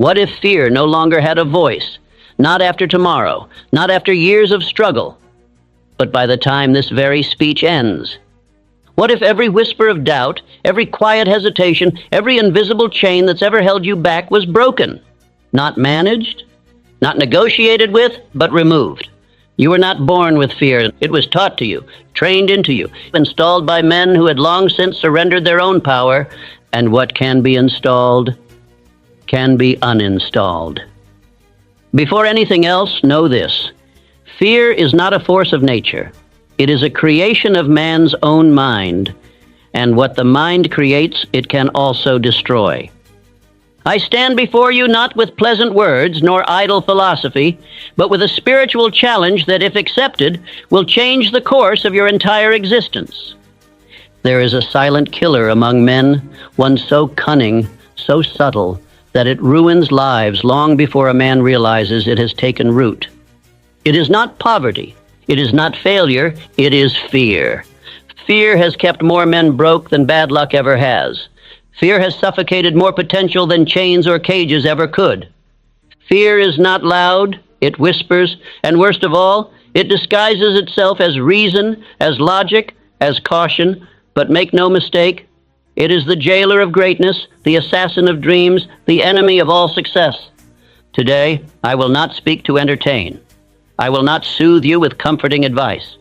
What if fear no longer had a voice? Not after tomorrow, not after years of struggle, but by the time this very speech ends. What if every whisper of doubt, every quiet hesitation, every invisible chain that's ever held you back was broken? Not managed, not negotiated with, but removed. You were not born with fear. It was taught to you, trained into you, installed by men who had long since surrendered their own power, and what can be installed can be uninstalled. Before anything else, know this. Fear is not a force of nature. It is a creation of man's own mind, and what the mind creates, it can also destroy. I stand before you not with pleasant words nor idle philosophy, but with a spiritual challenge that, if accepted, will change the course of your entire existence. There is a silent killer among men, one so cunning, so subtle, that it ruins lives long before a man realizes it has taken root. It is not poverty. It is not failure. It is fear. Fear has kept more men broke than bad luck ever has. Fear has suffocated more potential than chains or cages ever could. Fear is not loud. It whispers, and worst of all, it disguises itself as reason, as logic, as caution, but make no mistake, it is the jailer of greatness, the assassin of dreams, the enemy of all success. Today, I will not speak to entertain. I will not soothe you with comforting advice.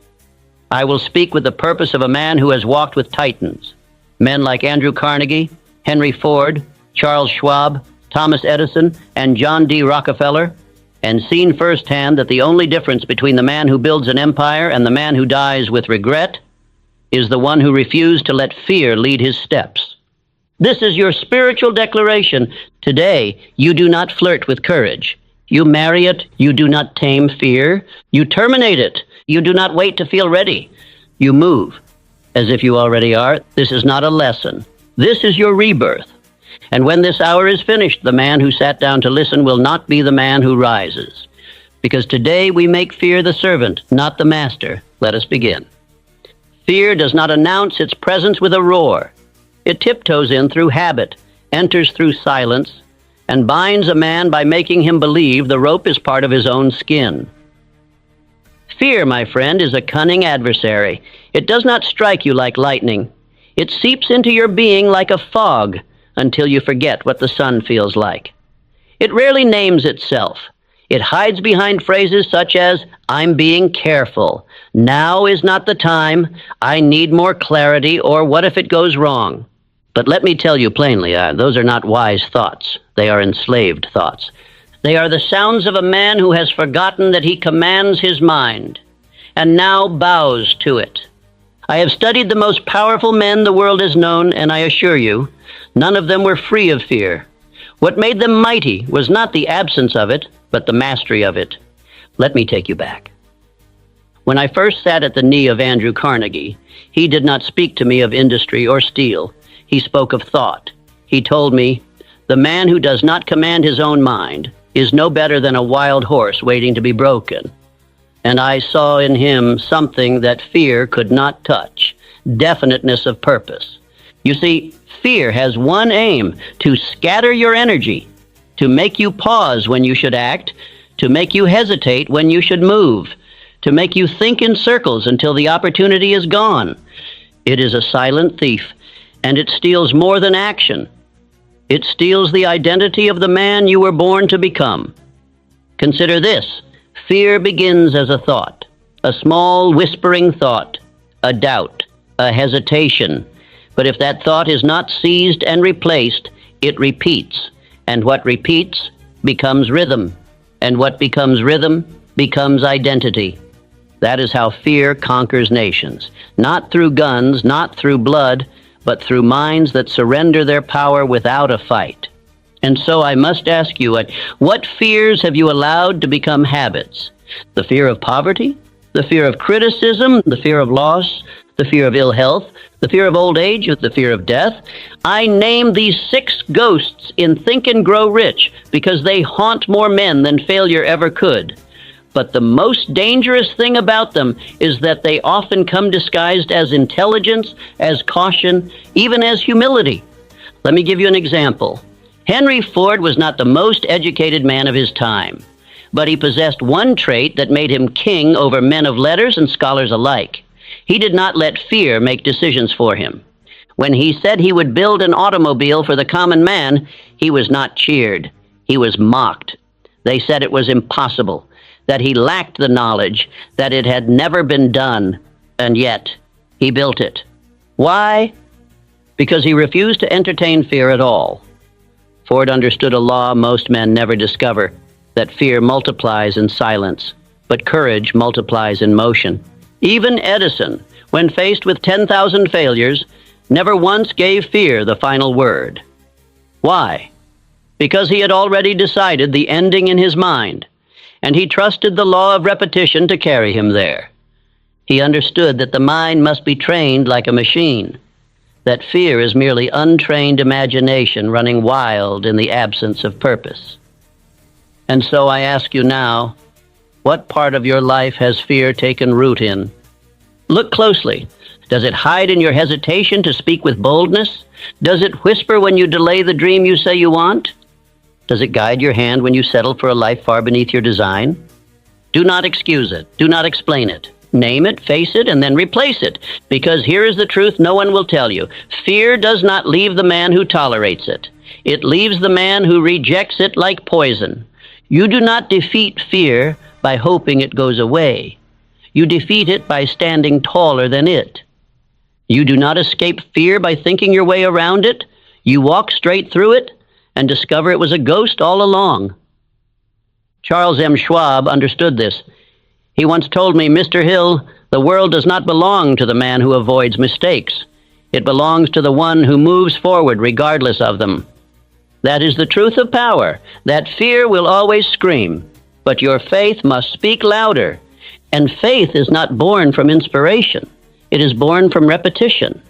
I will speak with the purpose of a man who has walked with titans. Men like Andrew Carnegie, Henry Ford, Charles Schwab, Thomas Edison, and John D. Rockefeller, and seen firsthand that the only difference between the man who builds an empire and the man who dies with regret is the one who refused to let fear lead his steps. This is your spiritual declaration. Today, you do not flirt with courage. You marry it. You do not tame fear. You terminate it. You do not wait to feel ready. You move as if you already are. This is not a lesson. This is your rebirth. And when this hour is finished, the man who sat down to listen will not be the man who rises. Because today we make fear the servant, not the master. Let us begin. Fear does not announce its presence with a roar. It tiptoes in through habit, enters through silence, and binds a man by making him believe the rope is part of his own skin. Fear, my friend, is a cunning adversary. It does not strike you like lightning. It seeps into your being like a fog until you forget what the sun feels like. It rarely names itself. It hides behind phrases such as, "I'm being careful," "Now is not the time," "I need more clarity," or "What if it goes wrong?" But let me tell you plainly, those are not wise thoughts. They are enslaved thoughts. They are the sounds of a man who has forgotten that he commands his mind, and now bows to it. I have studied the most powerful men the world has known, and I assure you, none of them were free of fear. What made them mighty was not the absence of it, but the mastery of it. Let me take you back. When I first sat at the knee of Andrew Carnegie, he did not speak to me of industry or steel. He spoke of thought. He told me, "The man who does not command his own mind is no better than a wild horse waiting to be broken." And I saw in him something that fear could not touch, definiteness of purpose. You see, fear has one aim: to scatter your energy, to make you pause when you should act, to make you hesitate when you should move, to make you think in circles until the opportunity is gone. It is a silent thief, and it steals more than action. It steals the identity of the man you were born to become. Consider this. Fear begins as a thought, a small whispering thought, a doubt, a hesitation. But if that thought is not seized and replaced, it repeats. And what repeats becomes rhythm. And what becomes rhythm becomes identity. That is how fear conquers nations. Not through guns, not through blood, but through minds that surrender their power without a fight. And so I must ask you, what fears have you allowed to become habits? The fear of poverty? The fear of criticism? The fear of loss? The fear of ill health? The fear of old age? The fear of death? I name these 6 ghosts in Think and Grow Rich because they haunt more men than failure ever could. But the most dangerous thing about them is that they often come disguised as intelligence, as caution, even as humility. Let me give you an example. Henry Ford was not the most educated man of his time, but he possessed one trait that made him king over men of letters and scholars alike. He did not let fear make decisions for him. When he said he would build an automobile for the common man, he was not cheered. He was mocked. They said it was impossible, that he lacked the knowledge, that it had never been done, and yet he built it. Why? Because he refused to entertain fear at all. Ford understood a law most men never discover, that fear multiplies in silence, but courage multiplies in motion. Even Edison, when faced with 10,000 failures, never once gave fear the final word. Why? Because he had already decided the ending in his mind, and he trusted the law of repetition to carry him there. He understood that the mind must be trained like a machine, that fear is merely untrained imagination running wild in the absence of purpose. And so I ask you now, what part of your life has fear taken root in? Look closely. Does it hide in your hesitation to speak with boldness? Does it whisper when you delay the dream you say you want? Does it guide your hand when you settle for a life far beneath your design? Do not excuse it. Do not explain it. Name it, face it, and then replace it. Because here is the truth no one will tell you. Fear does not leave the man who tolerates it. It leaves the man who rejects it like poison. You do not defeat fear by hoping it goes away. You defeat it by standing taller than it. You do not escape fear by thinking your way around it. You walk straight through it and discover it was a ghost all along. Charles M. Schwab understood this. He once told me, "Mr. Hill, the world does not belong to the man who avoids mistakes. It belongs to the one who moves forward regardless of them." That is the truth of power, that fear will always scream, but your faith must speak louder. And faith is not born from inspiration. It is born from repetition.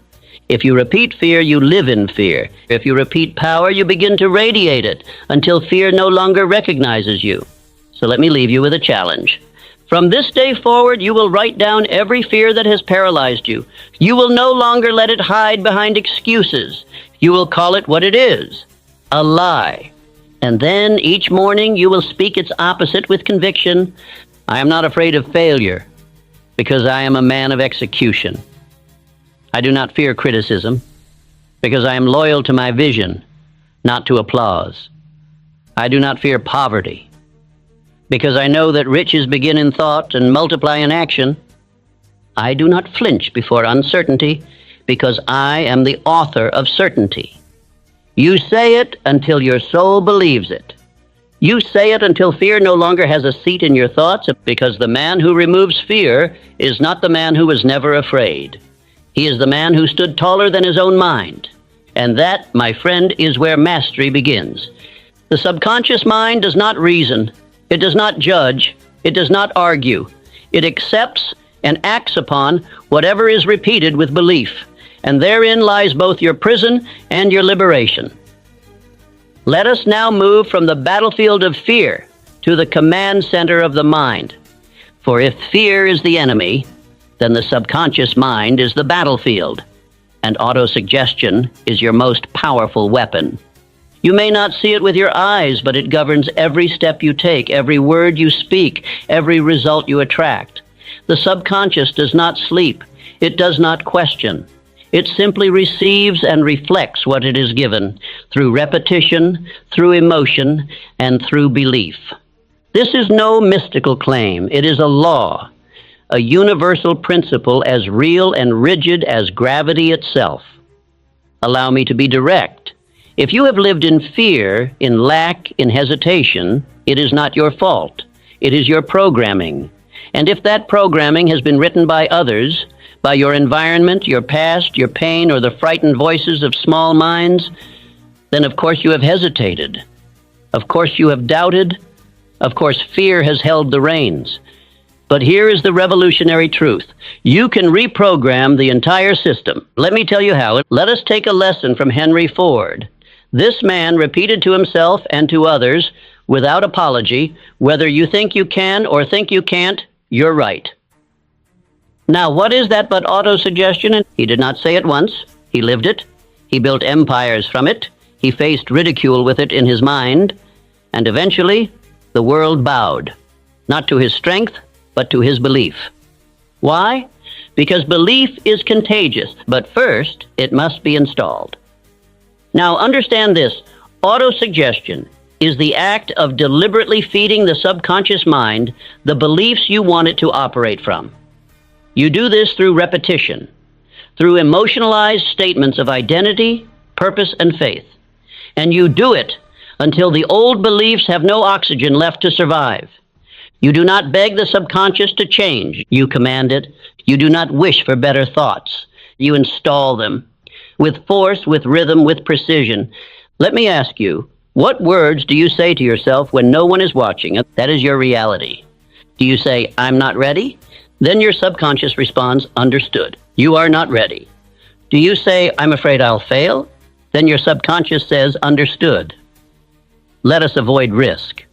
If you repeat fear, you live in fear. If you repeat power, you begin to radiate it until fear no longer recognizes you. So let me leave you with a challenge. From this day forward, you will write down every fear that has paralyzed you. You will no longer let it hide behind excuses. You will call it what it is, a lie. And then each morning you will speak its opposite with conviction. I am not afraid of failure, because I am a man of execution. I do not fear criticism, because I am loyal to my vision, not to applause. I do not fear poverty, because I know that riches begin in thought and multiply in action. I do not flinch before uncertainty, because I am the author of certainty. You say it until your soul believes it. You say it until fear no longer has a seat in your thoughts, because the man who removes fear is not the man who was never afraid. He is the man who stood taller than his own mind. And that, my friend, is where mastery begins. The subconscious mind does not reason. It does not judge. It does not argue. It accepts and acts upon whatever is repeated with belief. And therein lies both your prison and your liberation. Let us now move from the battlefield of fear to the command center of the mind. For if fear is the enemy, then the subconscious mind is the battlefield, and autosuggestion is your most powerful weapon. You may not see it with your eyes, but it governs every step you take, every word you speak, every result you attract. The subconscious does not sleep. It does not question. It simply receives and reflects what it is given through repetition, through emotion, and through belief. This is no mystical claim. It is a law, a universal principle as real and rigid as gravity itself. Allow me to be direct. If you have lived in fear, in lack, in hesitation, it is not your fault. It is your programming. And if that programming has been written by others, by your environment, your past, your pain, or the frightened voices of small minds, then of course you have hesitated. Of course you have doubted. Of course fear has held the reins. But here is the revolutionary truth. You can reprogram the entire system. Let me tell you how. Let us take a lesson from Henry Ford. This man repeated to himself and to others, without apology, whether you think you can or think you can't, you're right. Now, what is that but autosuggestion? He did not say it once. He lived it. He built empires from it. He faced ridicule with it in his mind, and eventually the world bowed, not to his strength, but to his belief. Why? Because belief is contagious, but first it must be installed. Now understand this, autosuggestion is the act of deliberately feeding the subconscious mind the beliefs you want it to operate from. You do this through repetition, through emotionalized statements of identity, purpose, and faith. And you do it until the old beliefs have no oxygen left to survive. You do not beg the subconscious to change. You command it. You do not wish for better thoughts. You install them with force, with rhythm, with precision. Let me ask you, what words do you say to yourself when no one is watching? That is your reality. Do you say, "I'm not ready"? Then your subconscious responds, "Understood. You are not ready." Do you say, "I'm afraid I'll fail"? Then your subconscious says, "Understood. Let us avoid risk."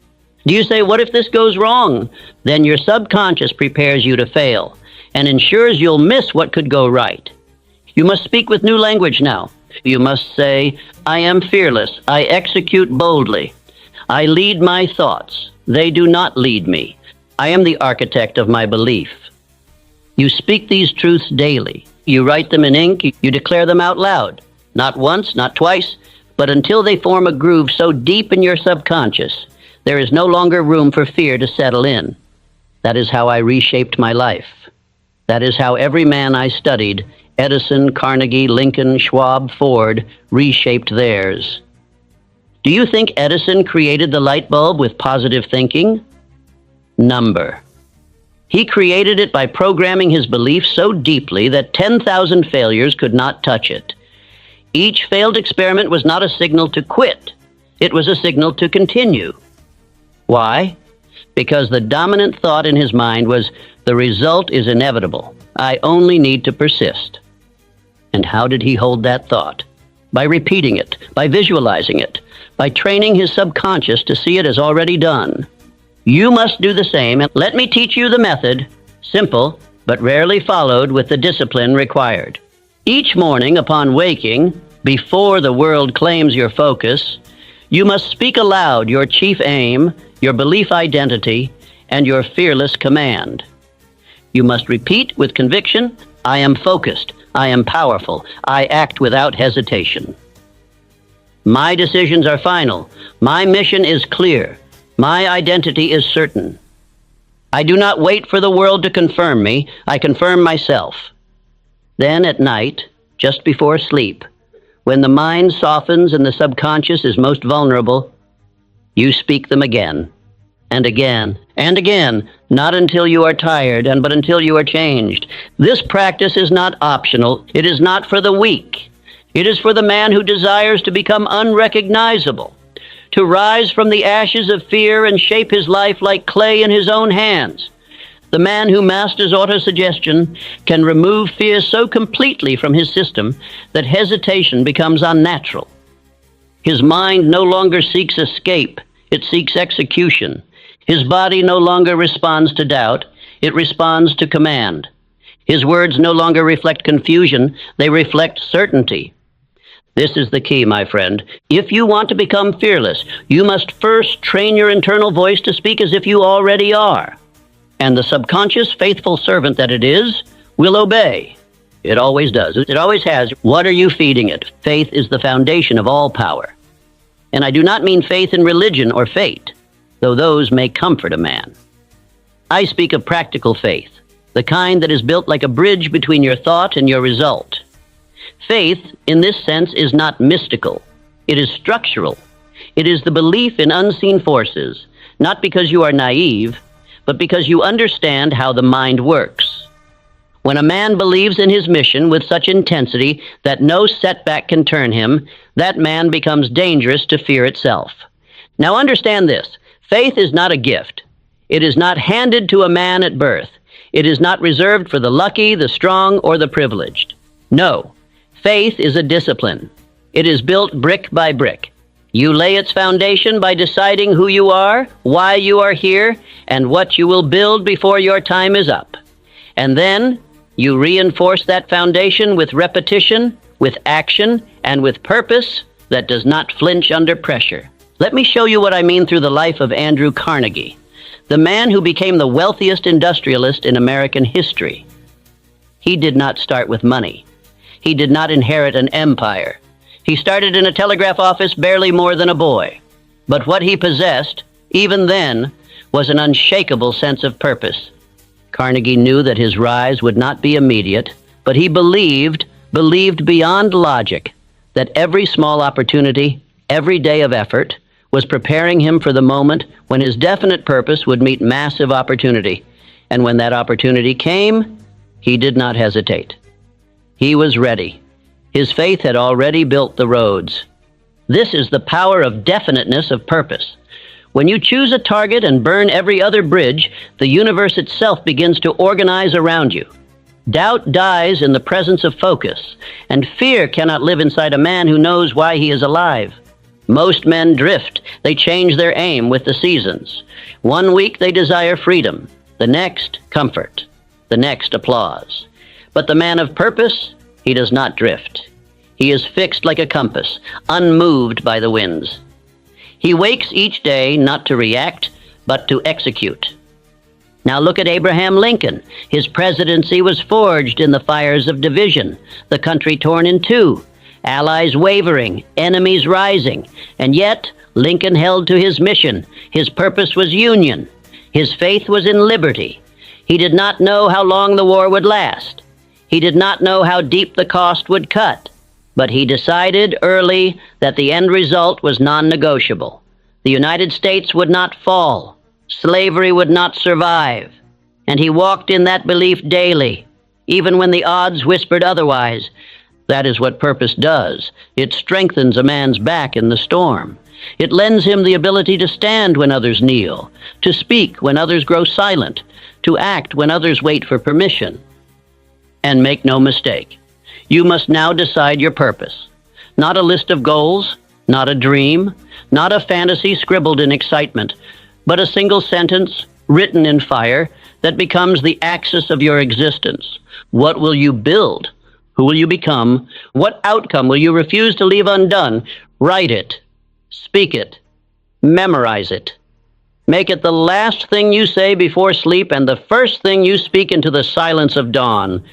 Do you say, "What if this goes wrong"? Then your subconscious prepares you to fail and ensures you'll miss what could go right. You must speak with new language now. You must say, "I am fearless. I execute boldly. I lead my thoughts. They do not lead me. I am the architect of my belief." You speak these truths daily. You write them in ink. You declare them out loud. Not once, not twice, but until they form a groove so deep in your subconscious, there is no longer room for fear to settle in. That is how I reshaped my life. That is how every man I studied, Edison, Carnegie, Lincoln, Schwab, Ford, reshaped theirs. Do you think Edison created the light bulb with positive thinking? Number. He created it by programming his beliefs so deeply that 10,000 failures could not touch it. Each failed experiment was not a signal to quit. It was a signal to continue. Why? Because the dominant thought in his mind was, "The result is inevitable. I only need to persist." And how did he hold that thought? By repeating it, by visualizing it, by training his subconscious to see it as already done. You must do the same, and let me teach you the method, simple but rarely followed with the discipline required. Each morning upon waking, before the world claims your focus, you must speak aloud your chief aim, your belief identity, and your fearless command. You must repeat with conviction, "I am focused, I am powerful, I act without hesitation. My decisions are final, my mission is clear, my identity is certain. I do not wait for the world to confirm me, I confirm myself." Then at night, just before sleep, when the mind softens and the subconscious is most vulnerable, you speak them again, and again, and again, not until you are tired, but until you are changed. This practice is not optional. It is not for the weak. It is for the man who desires to become unrecognizable, to rise from the ashes of fear and shape his life like clay in his own hands. The man who masters autosuggestion can remove fear so completely from his system that hesitation becomes unnatural. His mind no longer seeks escape, it seeks execution. His body no longer responds to doubt, it responds to command. His words no longer reflect confusion, they reflect certainty. This is the key, my friend. If you want to become fearless, you must first train your internal voice to speak as if you already are. And the subconscious, faithful servant that it is, will obey. It always does. It always has. What are you feeding it? Faith is the foundation of all power. And I do not mean faith in religion or fate, though those may comfort a man. I speak of practical faith, the kind that is built like a bridge between your thought and your result. Faith, in this sense, is not mystical. It is structural. It is the belief in unseen forces, not because you are naive, but because you understand how the mind works. When a man believes in his mission with such intensity that no setback can turn him, that man becomes dangerous to fear itself. Now understand this. Faith is not a gift. It is not handed to a man at birth. It is not reserved for the lucky, the strong, or the privileged. No. Faith is a discipline. It is built brick by brick. You lay its foundation by deciding who you are, why you are here, and what you will build before your time is up. And then you reinforce that foundation with repetition, with action, and with purpose that does not flinch under pressure. Let me show you what I mean through the life of Andrew Carnegie, the man who became the wealthiest industrialist in American history. He did not start with money. He did not inherit an empire. He started in a telegraph office barely more than a boy. But what he possessed, even then, was an unshakable sense of purpose. Carnegie knew that his rise would not be immediate, but he believed beyond logic, that every small opportunity, every day of effort, was preparing him for the moment when his definite purpose would meet massive opportunity. And when that opportunity came, he did not hesitate. He was ready. His faith had already built the roads. This is the power of definiteness of purpose. When you choose a target and burn every other bridge, the universe itself begins to organize around you. Doubt dies in the presence of focus, and fear cannot live inside a man who knows why he is alive. Most men drift. They change their aim with the seasons. One week they desire freedom, the next comfort, the next applause. But the man of purpose, he does not drift. He is fixed like a compass, unmoved by the winds. He wakes each day not to react, but to execute. Now look at Abraham Lincoln. His presidency was forged in the fires of division, the country torn in two, allies wavering, enemies rising, and yet Lincoln held to his mission. His purpose was union. His faith was in liberty. He did not know how long the war would last. He did not know how deep the cost would cut, but he decided early that the end result was non-negotiable. The United States would not fall. Slavery would not survive. And he walked in that belief daily, even when the odds whispered otherwise. That is what purpose does. It strengthens a man's back in the storm. It lends him the ability to stand when others kneel, to speak when others grow silent, to act when others wait for permission. And make no mistake, you must now decide your purpose. Not a list of goals, not a dream, not a fantasy scribbled in excitement, but a single sentence written in fire that becomes the axis of your existence. What will you build? Who will you become? What outcome will you refuse to leave undone? Write it. Speak it. Memorize it. Make it the last thing you say before sleep and the first thing you speak into the silence of dawn.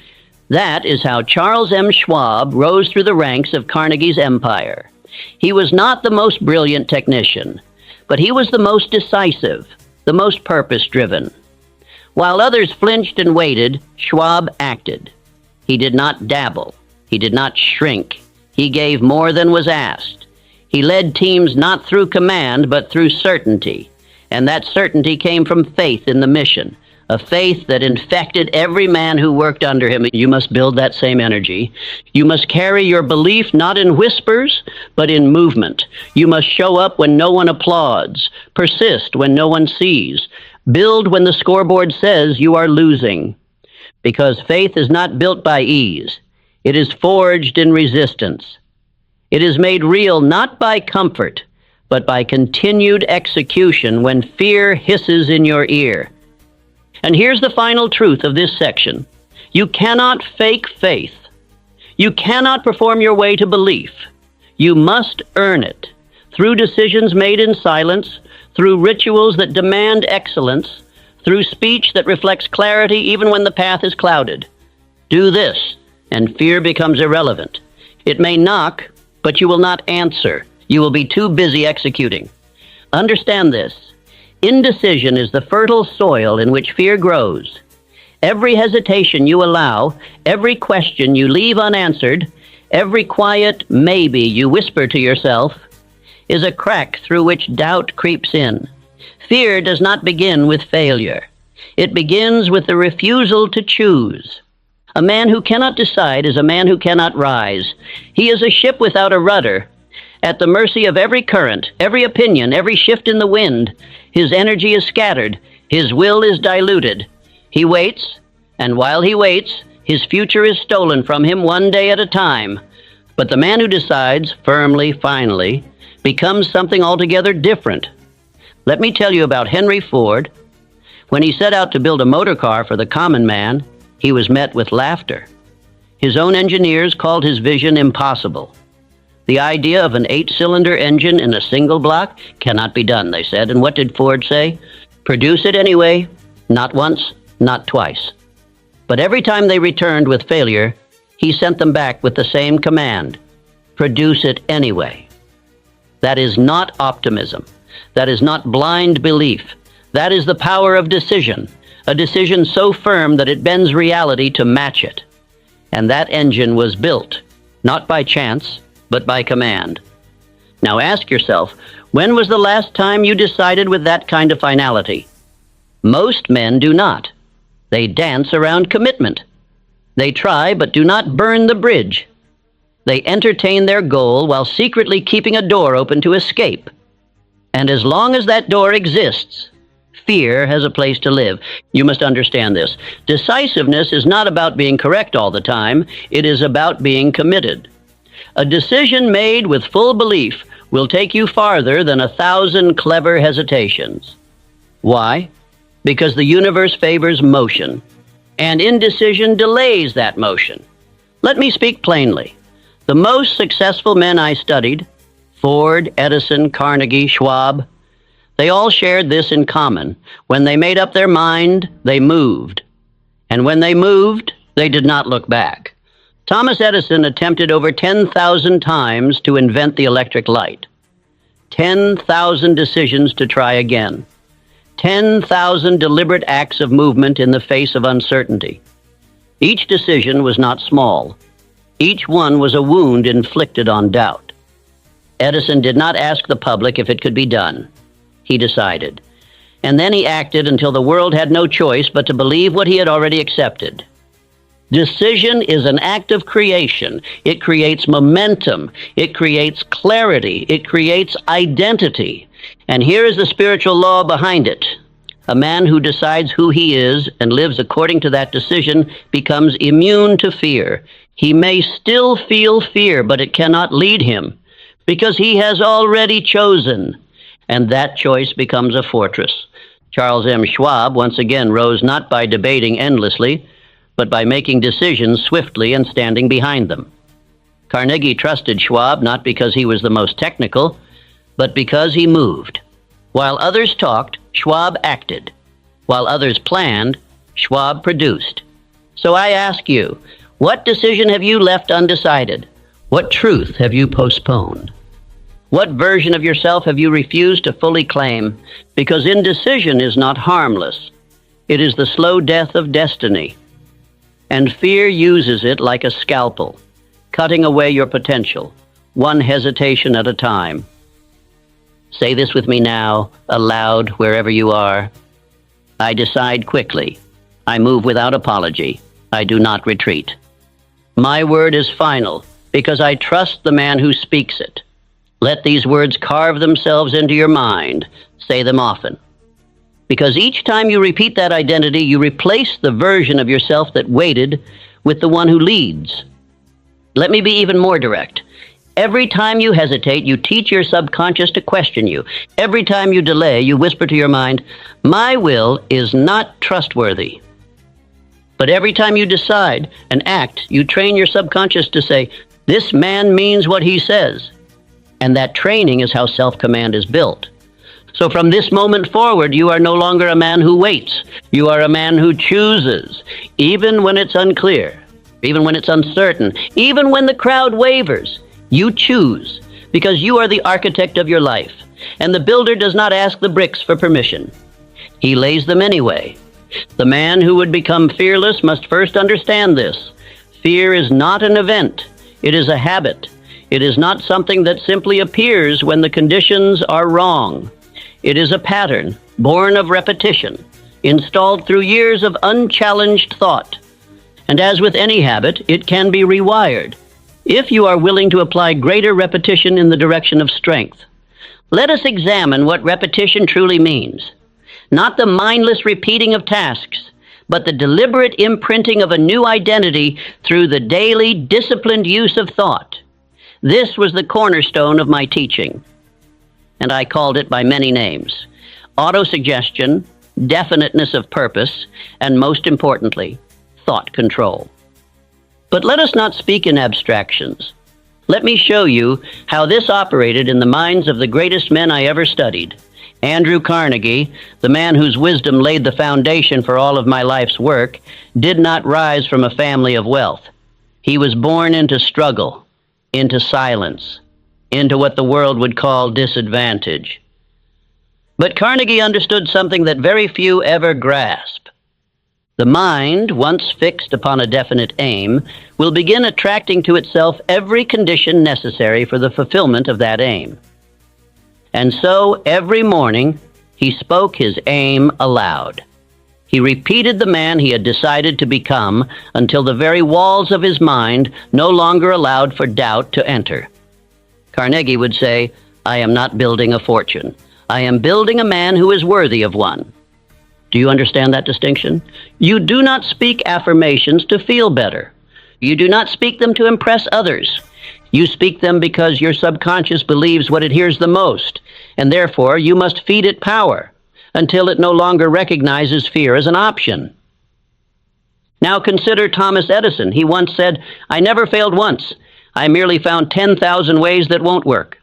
That is how Charles M. Schwab rose through the ranks of Carnegie's empire. He was not the most brilliant technician, but he was the most decisive, the most purpose-driven. While others flinched and waited, Schwab acted. He did not dabble. He did not shrink. He gave more than was asked. He led teams not through command, but through certainty. And that certainty came from faith in the mission, a faith that infected every man who worked under him. You must build that same energy. You must carry your belief not in whispers, but in movement. You must show up when no one applauds, persist when no one sees, build when the scoreboard says you are losing. Because faith is not built by ease. It is forged in resistance. It is made real not by comfort, but by continued execution when fear hisses in your ear. And here's the final truth of this section. You cannot fake faith. You cannot perform your way to belief. You must earn it through decisions made in silence, through rituals that demand excellence, through speech that reflects clarity even when the path is clouded. Do this, and fear becomes irrelevant. It may knock, but you will not answer. You will be too busy executing. Understand this. Indecision is the fertile soil in which fear grows. Every hesitation you allow, every question you leave unanswered, every quiet maybe you whisper to yourself, is a crack through which doubt creeps in. Fear does not begin with failure. It begins with the refusal to choose. A man who cannot decide is a man who cannot rise. He is a ship without a rudder, at the mercy of every current, every opinion, every shift in the wind. His energy is scattered. His will is diluted. He waits, and while he waits, his future is stolen from him one day at a time. But the man who decides, firmly, finally, becomes something altogether different. Let me tell you about Henry Ford. When he set out to build a motor car for the common man, he was met with laughter. His own engineers called his vision impossible. The idea of an 8-cylinder engine in a single block cannot be done, they said. And what did Ford say? Produce it anyway, not once, not twice. But every time they returned with failure, he sent them back with the same command: produce it anyway. That is not optimism. That is not blind belief. That is the power of decision, a decision so firm that it bends reality to match it. And that engine was built, not by chance, but by command. Now ask yourself, when was the last time you decided with that kind of finality? Most men do not. They dance around commitment. They try but do not burn the bridge. They entertain their goal while secretly keeping a door open to escape. And as long as that door exists, fear has a place to live. You must understand this. Decisiveness is not about being correct all the time. It is about being committed. A decision made with full belief will take you farther than 1,000 clever hesitations. Why? Because the universe favors motion, and indecision delays that motion. Let me speak plainly. The most successful men I studied, Ford, Edison, Carnegie, Schwab, they all shared this in common. When they made up their mind, they moved. And when they moved, they did not look back. Thomas Edison attempted over 10,000 times to invent the electric light. 10,000 decisions to try again. 10,000 deliberate acts of movement in the face of uncertainty. Each decision was not small. Each one was a wound inflicted on doubt. Edison did not ask the public if it could be done. He decided. And then he acted until the world had no choice but to believe what he had already accepted. Decision is an act of creation. It creates momentum. It creates clarity. It creates identity. And here is the spiritual law behind it. A man who decides who he is and lives according to that decision becomes immune to fear. He may still feel fear, but it cannot lead him because he has already chosen. And that choice becomes a fortress. Charles M. Schwab once again rose not by debating endlessly, but by making decisions swiftly and standing behind them. Carnegie trusted Schwab not because he was the most technical, but because he moved. While others talked, Schwab acted. While others planned, Schwab produced. So I ask you, what decision have you left undecided? What truth have you postponed? What version of yourself have you refused to fully claim? Because indecision is not harmless. It is the slow death of destiny. And fear uses it like a scalpel, cutting away your potential, one hesitation at a time. Say this with me now, aloud, wherever you are. I decide quickly. I move without apology. I do not retreat. My word is final, because I trust the man who speaks it. Let these words carve themselves into your mind. Say them often. Because each time you repeat that identity, you replace the version of yourself that waited with the one who leads. Let me be even more direct. Every time you hesitate, you teach your subconscious to question you. Every time you delay, you whisper to your mind, my will is not trustworthy. But every time you decide and act, you train your subconscious to say, this man means what he says. And that training is how self-command is built. So from this moment forward, you are no longer a man who waits. You are a man who chooses, even when it's unclear, even when it's uncertain, even when the crowd wavers. You choose, because you are the architect of your life, and the builder does not ask the bricks for permission. He lays them anyway. The man who would become fearless must first understand this. Fear is not an event. It is a habit. It is not something that simply appears when the conditions are wrong. It is a pattern, born of repetition, installed through years of unchallenged thought. And as with any habit, it can be rewired, if you are willing to apply greater repetition in the direction of strength. Let us examine what repetition truly means. Not the mindless repeating of tasks, but the deliberate imprinting of a new identity through the daily, disciplined use of thought. This was the cornerstone of my teaching, and I called it by many names: autosuggestion, definiteness of purpose, and most importantly, thought control. But let us not speak in abstractions. Let me show you how this operated in the minds of the greatest men I ever studied. Andrew Carnegie, the man whose wisdom laid the foundation for all of my life's work, did not rise from a family of wealth. He was born into struggle, into silence, into what the world would call disadvantage. But Carnegie understood something that very few ever grasp. The mind, once fixed upon a definite aim, will begin attracting to itself every condition necessary for the fulfillment of that aim. And so, every morning, he spoke his aim aloud. He repeated the man he had decided to become until the very walls of his mind no longer allowed for doubt to enter. Carnegie would say, "I am not building a fortune. I am building a man who is worthy of one." Do you understand that distinction? You do not speak affirmations to feel better. You do not speak them to impress others. You speak them because your subconscious believes what it hears the most, and therefore you must feed it power until it no longer recognizes fear as an option. Now consider Thomas Edison. He once said, "I never failed once. I merely found 10,000 ways that won't work."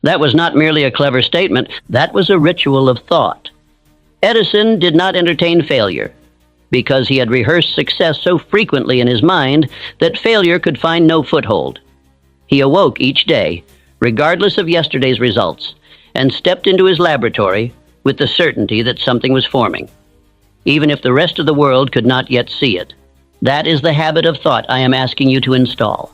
That was not merely a clever statement. That was a ritual of thought. Edison did not entertain failure because he had rehearsed success so frequently in his mind that failure could find no foothold. He awoke each day, regardless of yesterday's results, and stepped into his laboratory with the certainty that something was forming, even if the rest of the world could not yet see it. That is the habit of thought I am asking you to install.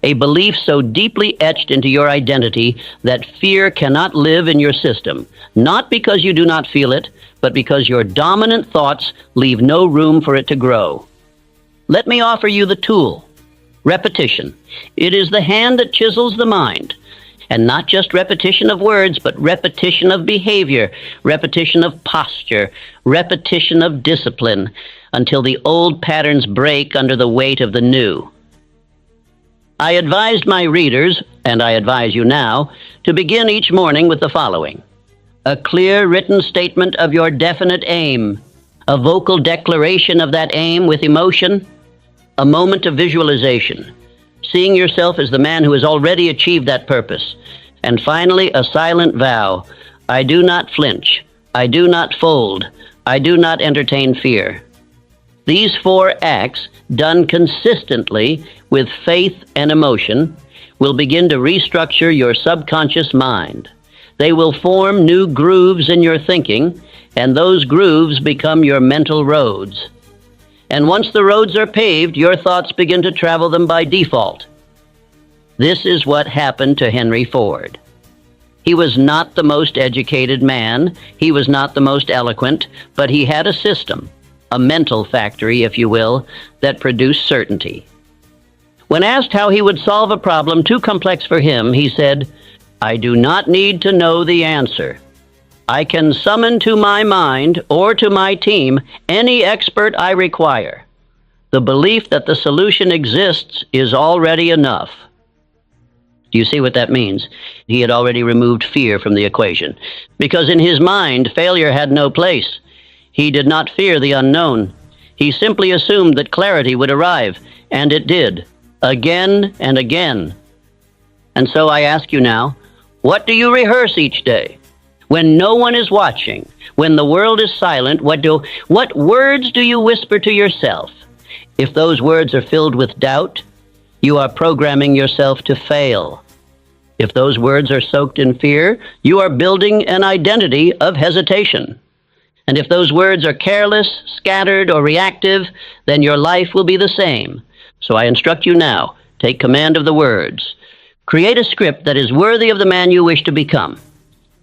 A belief so deeply etched into your identity that fear cannot live in your system, not because you do not feel it, but because your dominant thoughts leave no room for it to grow. Let me offer you the tool. Repetition. It is the hand that chisels the mind. And not just repetition of words, but repetition of behavior, repetition of posture, repetition of discipline, until the old patterns break under the weight of the new. I advised my readers, and I advise you now, to begin each morning with the following: a clear written statement of your definite aim, a vocal declaration of that aim with emotion, a moment of visualization, seeing yourself as the man who has already achieved that purpose, and finally a silent vow: I do not flinch, I do not fold, I do not entertain fear. These 4 acts, done consistently with faith and emotion, will begin to restructure your subconscious mind. They will form new grooves in your thinking, and those grooves become your mental roads. And once the roads are paved, your thoughts begin to travel them by default. This is what happened to Henry Ford. He was not the most educated man, he was not the most eloquent, but he had a system, a mental factory, if you will, that produced certainty. When asked how he would solve a problem too complex for him, he said, "I do not need to know the answer. I can summon to my mind or to my team any expert I require. The belief that the solution exists is already enough." Do you see what that means? He had already removed fear from the equation, because in his mind, failure had no place. He did not fear the unknown. He simply assumed that clarity would arrive, and it did, again and again. And so I ask you now, what do you rehearse each day? When no one is watching, when the world is silent, what words do you whisper to yourself? If those words are filled with doubt, you are programming yourself to fail. If those words are soaked in fear, you are building an identity of hesitation. And if those words are careless, scattered, or reactive, then your life will be the same. So I instruct you now, take command of the words. Create a script that is worthy of the man you wish to become.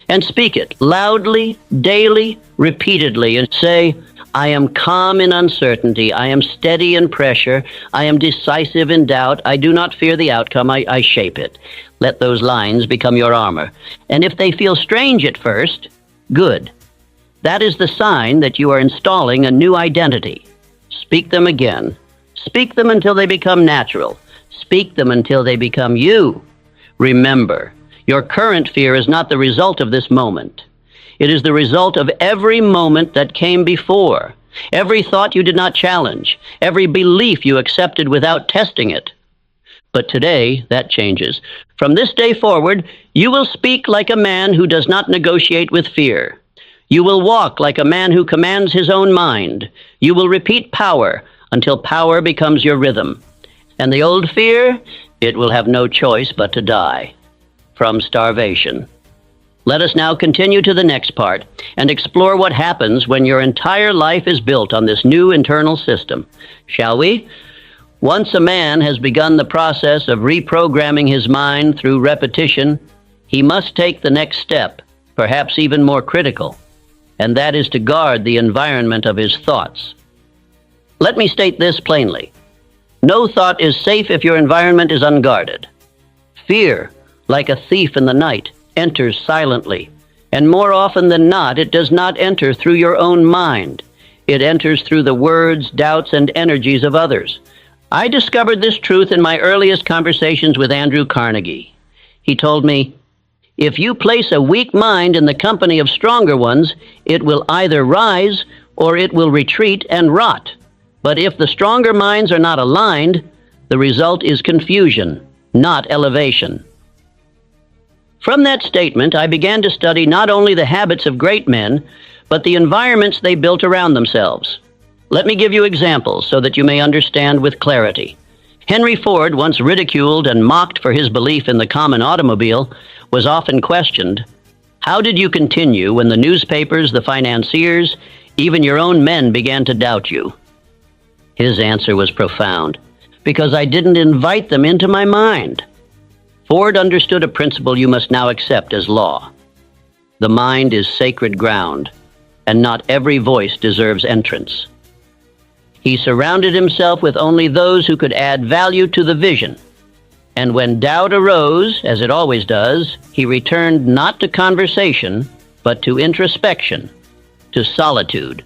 And speak it loudly, daily, repeatedly, and say, I am calm in uncertainty. I am steady in pressure. I am decisive in doubt. I do not fear the outcome. I shape it. Let those lines become your armor. And if they feel strange at first, good. That is the sign that you are installing a new identity. Speak them again. Speak them until they become natural. Speak them until they become you. Remember, your current fear is not the result of this moment. It is the result of every moment that came before, every thought you did not challenge, every belief you accepted without testing it. But today, that changes. From this day forward, you will speak like a man who does not negotiate with fear. You will walk like a man who commands his own mind. You will repeat power until power becomes your rhythm. And the old fear, it will have no choice but to die from starvation. Let us now continue to the next part and explore what happens when your entire life is built on this new internal system. Shall we? Once a man has begun the process of reprogramming his mind through repetition, he must take the next step, perhaps even more critical, and that is to guard the environment of his thoughts. Let me state this plainly. No thought is safe if your environment is unguarded. Fear, like a thief in the night, enters silently, and more often than not, it does not enter through your own mind. It enters through the words, doubts, and energies of others. I discovered this truth in my earliest conversations with Andrew Carnegie. He told me, if you place a weak mind in the company of stronger ones, it will either rise or it will retreat and rot. But if the stronger minds are not aligned, the result is confusion, not elevation. From that statement, I began to study not only the habits of great men, but the environments they built around themselves. Let me give you examples so that you may understand with clarity. Henry Ford, once ridiculed and mocked for his belief in the common automobile, was often questioned, "How did you continue when the newspapers, the financiers, even your own men began to doubt you?" His answer was profound, "Because I didn't invite them into my mind." Ford understood a principle you must now accept as law. The mind is sacred ground, and not every voice deserves entrance. He surrounded himself with only those who could add value to the vision. And when doubt arose, as it always does, he returned not to conversation, but to introspection, to solitude.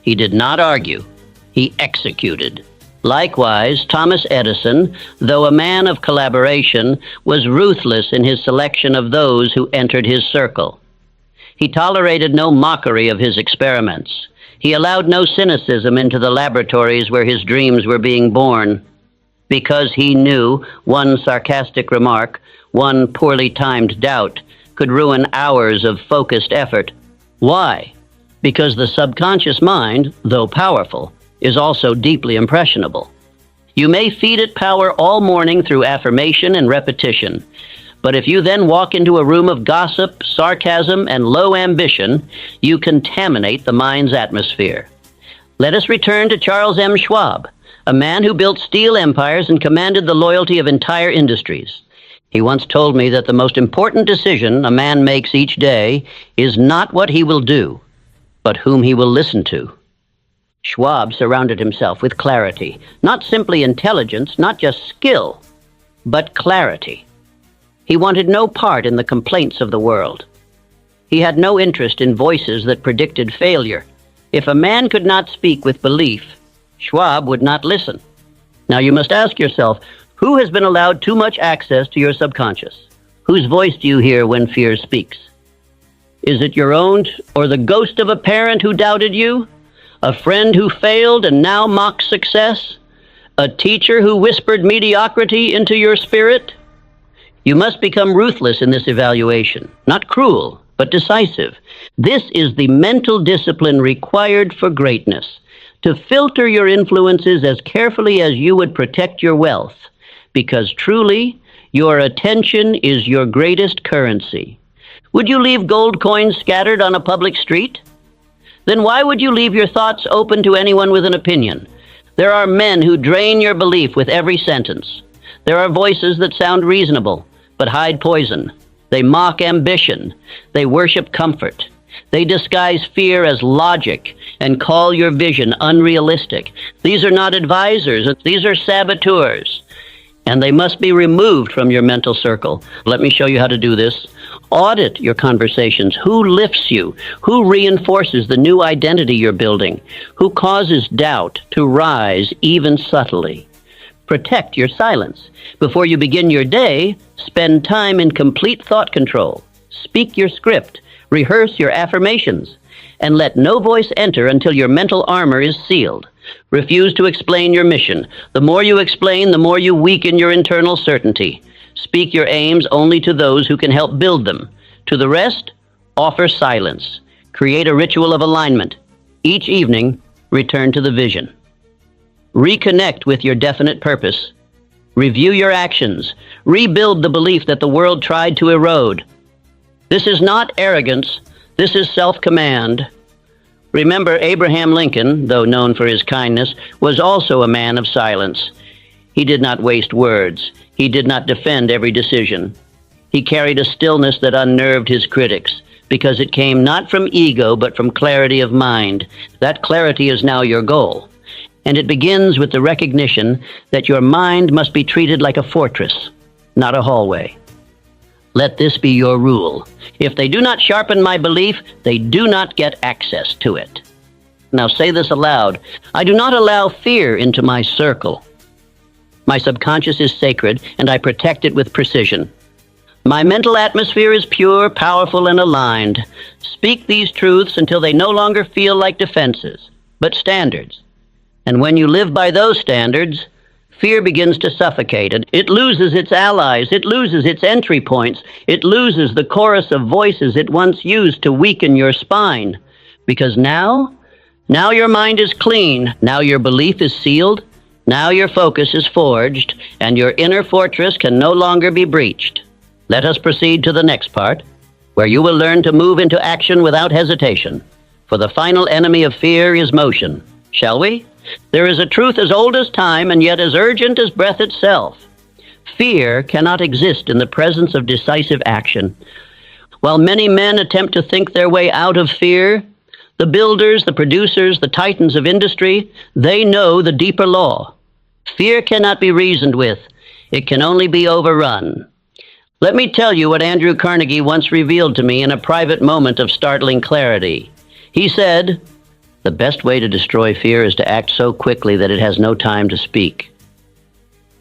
He did not argue. He executed. Likewise, Thomas Edison, though a man of collaboration, was ruthless in his selection of those who entered his circle. He tolerated no mockery of his experiments. He allowed no cynicism into the laboratories where his dreams were being born, because he knew one sarcastic remark, one poorly timed doubt, could ruin hours of focused effort. Why? Because the subconscious mind, though powerful, is also deeply impressionable. You may feed it power all morning through affirmation and repetition, but if you then walk into a room of gossip, sarcasm, and low ambition, you contaminate the mind's atmosphere. Let us return to Charles M. Schwab, a man who built steel empires and commanded the loyalty of entire industries. He once told me that the most important decision a man makes each day is not what he will do, but whom he will listen to. Schwab surrounded himself with clarity, not simply intelligence, not just skill, but clarity. He wanted no part in the complaints of the world. He had no interest in voices that predicted failure. If a man could not speak with belief, Schwab would not listen. Now you must ask yourself, who has been allowed too much access to your subconscious? Whose voice do you hear when fear speaks? Is it your own or the ghost of a parent who doubted you? A friend who failed and now mocks success? A teacher who whispered mediocrity into your spirit? You must become ruthless in this evaluation, not cruel, but decisive. This is the mental discipline required for greatness, to filter your influences as carefully as you would protect your wealth, because truly, your attention is your greatest currency. Would you leave gold coins scattered on a public street? Then why would you leave your thoughts open to anyone with an opinion? There are men who drain your belief with every sentence. There are voices that sound reasonable, but hide poison. They mock ambition. They worship comfort. They disguise fear as logic and call your vision unrealistic. These are not advisors. These are saboteurs. And they must be removed from your mental circle. Let me show you how to do this. Audit your conversations. Who lifts you? Who reinforces the new identity you're building? Who causes doubt to rise even subtly? Protect your silence. Before you begin your day, spend time in complete thought control. Speak your script. Rehearse your affirmations. and let no voice enter until your mental armor is sealed. Refuse to explain your mission. The more you explain, the more you weaken your internal certainty. Speak your aims only to those who can help build them. To the rest, offer silence. Create a ritual of alignment. Each evening, return to the vision. Reconnect with your definite purpose. Review your actions. Rebuild the belief that the world tried to erode. This is not arrogance. This is self-command. Remember, Abraham Lincoln, though known for his kindness, was also a man of silence. He did not waste words. He did not defend every decision. He carried a stillness that unnerved his critics, because it came not from ego, but from clarity of mind. That clarity is now your goal. And it begins with the recognition that your mind must be treated like a fortress, not a hallway. Let this be your rule. If they do not sharpen my belief, they do not get access to it. Now say this aloud. I do not allow fear into my circle. My subconscious is sacred, and I protect it with precision. My mental atmosphere is pure, powerful, and aligned. Speak these truths until they no longer feel like defenses, but standards. And when you live by those standards, fear begins to suffocate, and it loses its allies, it loses its entry points, it loses the chorus of voices it once used to weaken your spine. Because now your mind is clean, now your belief is sealed, now your focus is forged, and your inner fortress can no longer be breached. Let us proceed to the next part, where you will learn to move into action without hesitation. For the final enemy of fear is motion. Shall we? There is a truth as old as time and yet as urgent as breath itself. Fear cannot exist in the presence of decisive action. While many men attempt to think their way out of fear, the builders, the producers, the titans of industry, they know the deeper law. Fear cannot be reasoned with. It can only be overrun. Let me tell you what Andrew Carnegie once revealed to me in a private moment of startling clarity. He said, "The best way to destroy fear is to act so quickly that it has no time to speak."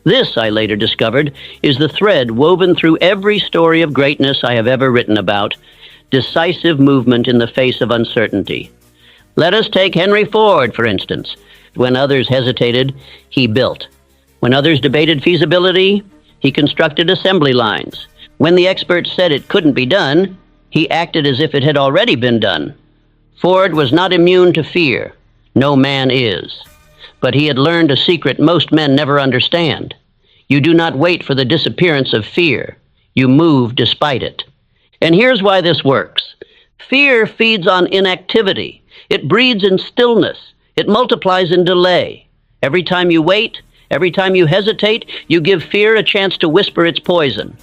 This, I later discovered, is the thread woven through every story of greatness I have ever written about: decisive movement in the face of uncertainty. Let us take Henry Ford, for instance. When others hesitated, he built. When others debated feasibility, he constructed assembly lines. When the experts said it couldn't be done, he acted as if it had already been done. Ford was not immune to fear. No man is. But he had learned a secret most men never understand. You do not wait for the disappearance of fear. You move despite it. And here's why this works. Fear feeds on inactivity. It breeds in stillness. It multiplies in delay. Every time you wait, every time you hesitate, you give fear a chance to whisper its poison.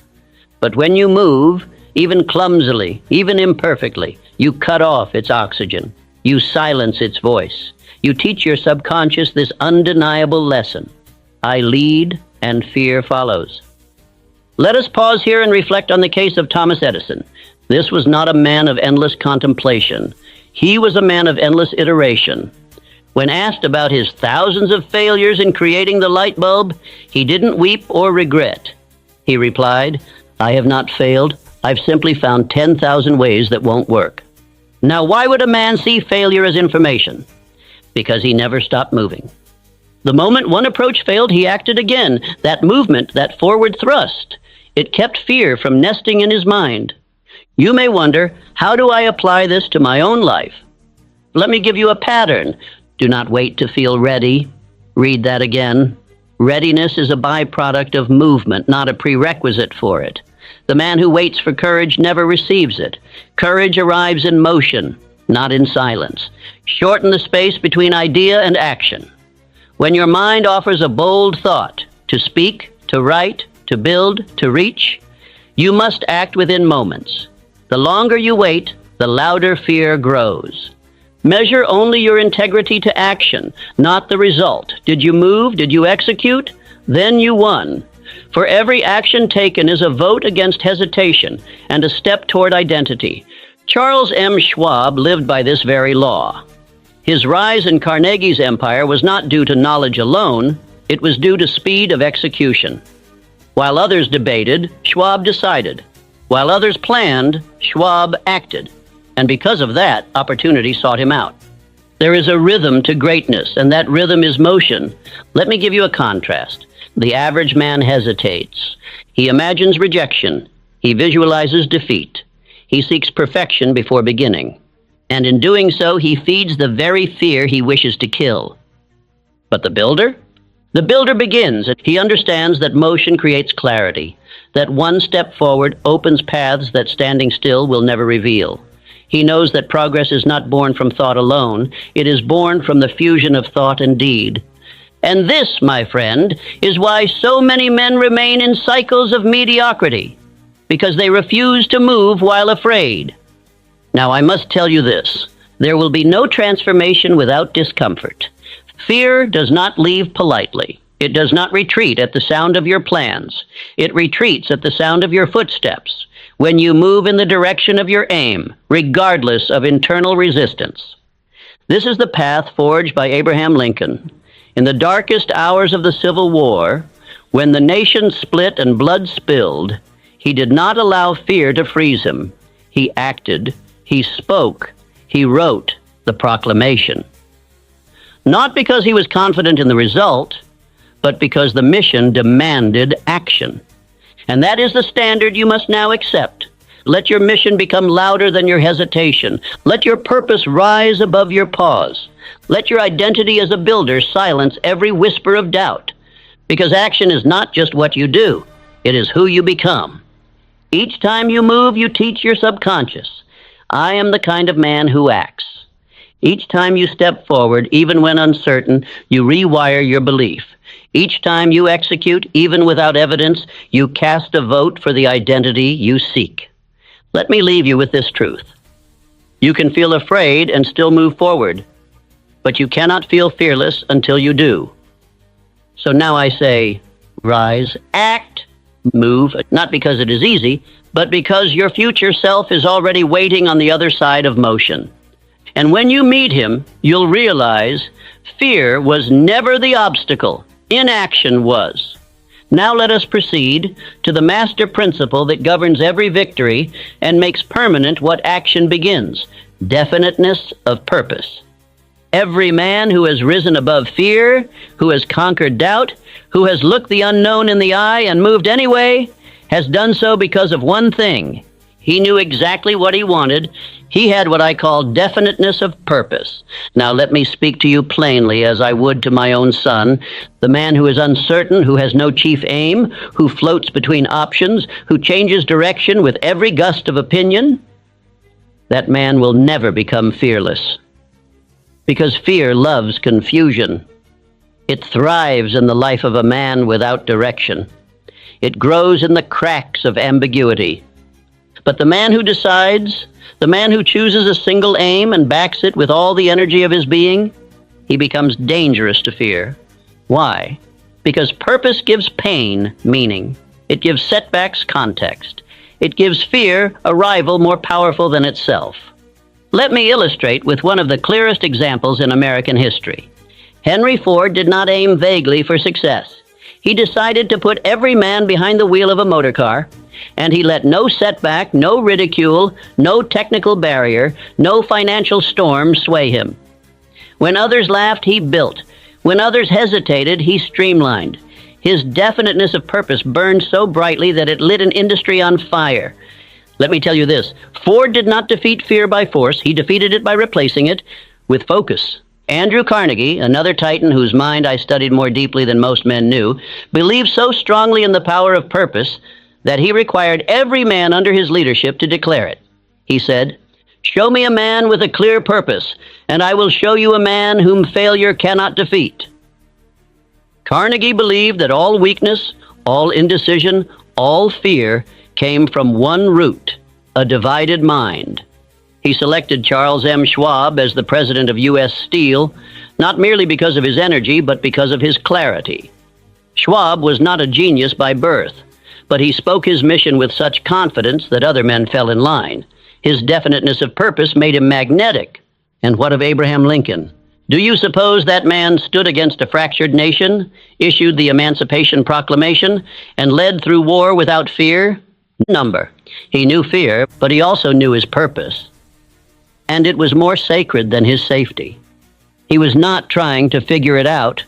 But when you move, even clumsily, even imperfectly, you cut off its oxygen. You silence its voice. You teach your subconscious this undeniable lesson. I lead, and fear follows. Let us pause here and reflect on the case of Thomas Edison. This was not a man of endless contemplation. He was a man of endless iteration. When asked about his thousands of failures in creating the light bulb, he didn't weep or regret. He replied, "I have not failed. I've simply found 10,000 ways that won't work." Now, why would a man see failure as information? Because he never stopped moving. The moment one approach failed, he acted again. That movement, that forward thrust, it kept fear from nesting in his mind. You may wonder, how do I apply this to my own life? Let me give you a pattern. Do not wait to feel ready. Read that again. Readiness is a byproduct of movement, not a prerequisite for it. The man who waits for courage never receives it. Courage arrives in motion, not in silence. Shorten the space between idea and action. When your mind offers a bold thought, to speak, to write, to build, to reach, you must act within moments. The longer you wait, the louder fear grows. Measure only your integrity to action, not the result. Did you move? Did you execute? Then you won. For every action taken is a vote against hesitation and a step toward identity. Charles M. Schwab lived by this very law. His rise in Carnegie's empire was not due to knowledge alone, it was due to speed of execution. While others debated, Schwab decided. While others planned, Schwab acted. And because of that, opportunity sought him out. There is a rhythm to greatness, and that rhythm is motion. Let me give you a contrast. The average man hesitates. He imagines rejection. He visualizes defeat. He seeks perfection before beginning. And in doing so, he feeds the very fear he wishes to kill. But the builder? The builder begins. He understands that motion creates clarity, that one step forward opens paths that standing still will never reveal. He knows that progress is not born from thought alone. It is born from the fusion of thought and deed. And this, my friend, is why so many men remain in cycles of mediocrity, because they refuse to move while afraid. Now, I must tell you this. There will be no transformation without discomfort. Fear does not leave politely. It does not retreat at the sound of your plans. It retreats at the sound of your footsteps, when you move in the direction of your aim, regardless of internal resistance. This is the path forged by Abraham Lincoln. In the darkest hours of the Civil War, when the nation split and blood spilled, he did not allow fear to freeze him. He acted, he spoke, he wrote the proclamation. Not because he was confident in the result, but because the mission demanded action. And that is the standard you must now accept. Let your mission become louder than your hesitation. Let your purpose rise above your pause. Let your identity as a builder silence every whisper of doubt. Because action is not just what you do, it is who you become. Each time you move, you teach your subconscious, I am the kind of man who acts. Each time you step forward, even when uncertain, you rewire your belief. Each time you execute, even without evidence, you cast a vote for the identity you seek. Let me leave you with this truth. You can feel afraid and still move forward, but you cannot feel fearless until you do. So now I say, rise, act, move, not because it is easy, but because your future self is already waiting on the other side of motion. And when you meet him, you'll realize fear was never the obstacle. Inaction was. Now let us proceed to the master principle that governs every victory and makes permanent what action begins: definiteness of purpose. Every man who has risen above fear, who has conquered doubt, who has looked the unknown in the eye and moved anyway, has done so because of one thing. He knew exactly what he wanted. He had what I call definiteness of purpose. Now let me speak to you plainly as I would to my own son. The man who is uncertain, who has no chief aim, who floats between options, who changes direction with every gust of opinion, that man will never become fearless. Because fear loves confusion. It thrives in the life of a man without direction. It grows in the cracks of ambiguity. But the man who decides, the man who chooses a single aim and backs it with all the energy of his being, he becomes dangerous to fear. Why? Because purpose gives pain meaning. It gives setbacks context. It gives fear a rival more powerful than itself. Let me illustrate with one of the clearest examples in American history. Henry Ford did not aim vaguely for success. He decided to put every man behind the wheel of a motor car, and he let no setback, no ridicule, no technical barrier, no financial storm sway him. When others laughed, he built. When others hesitated, he streamlined. His definiteness of purpose burned so brightly that it lit an industry on fire. Let me tell you this, Ford did not defeat fear by force. He defeated it by replacing it with focus. Andrew Carnegie, another titan whose mind I studied more deeply than most men knew, believed so strongly in the power of purpose that he required every man under his leadership to declare it. He said, "Show me a man with a clear purpose, and I will show you a man whom failure cannot defeat." Carnegie believed that all weakness, all indecision, all fear came from one root, a divided mind. He selected Charles M. Schwab as the president of U.S. Steel, not merely because of his energy, but because of his clarity. Schwab was not a genius by birth, but he spoke his mission with such confidence that other men fell in line. His definiteness of purpose made him magnetic. And what of Abraham Lincoln? Do you suppose that man stood against a fractured nation, issued the Emancipation Proclamation, and led through war without fear? Number. He knew fear, but he also knew his purpose. and it was more sacred than his safety. He was not trying to figure it out.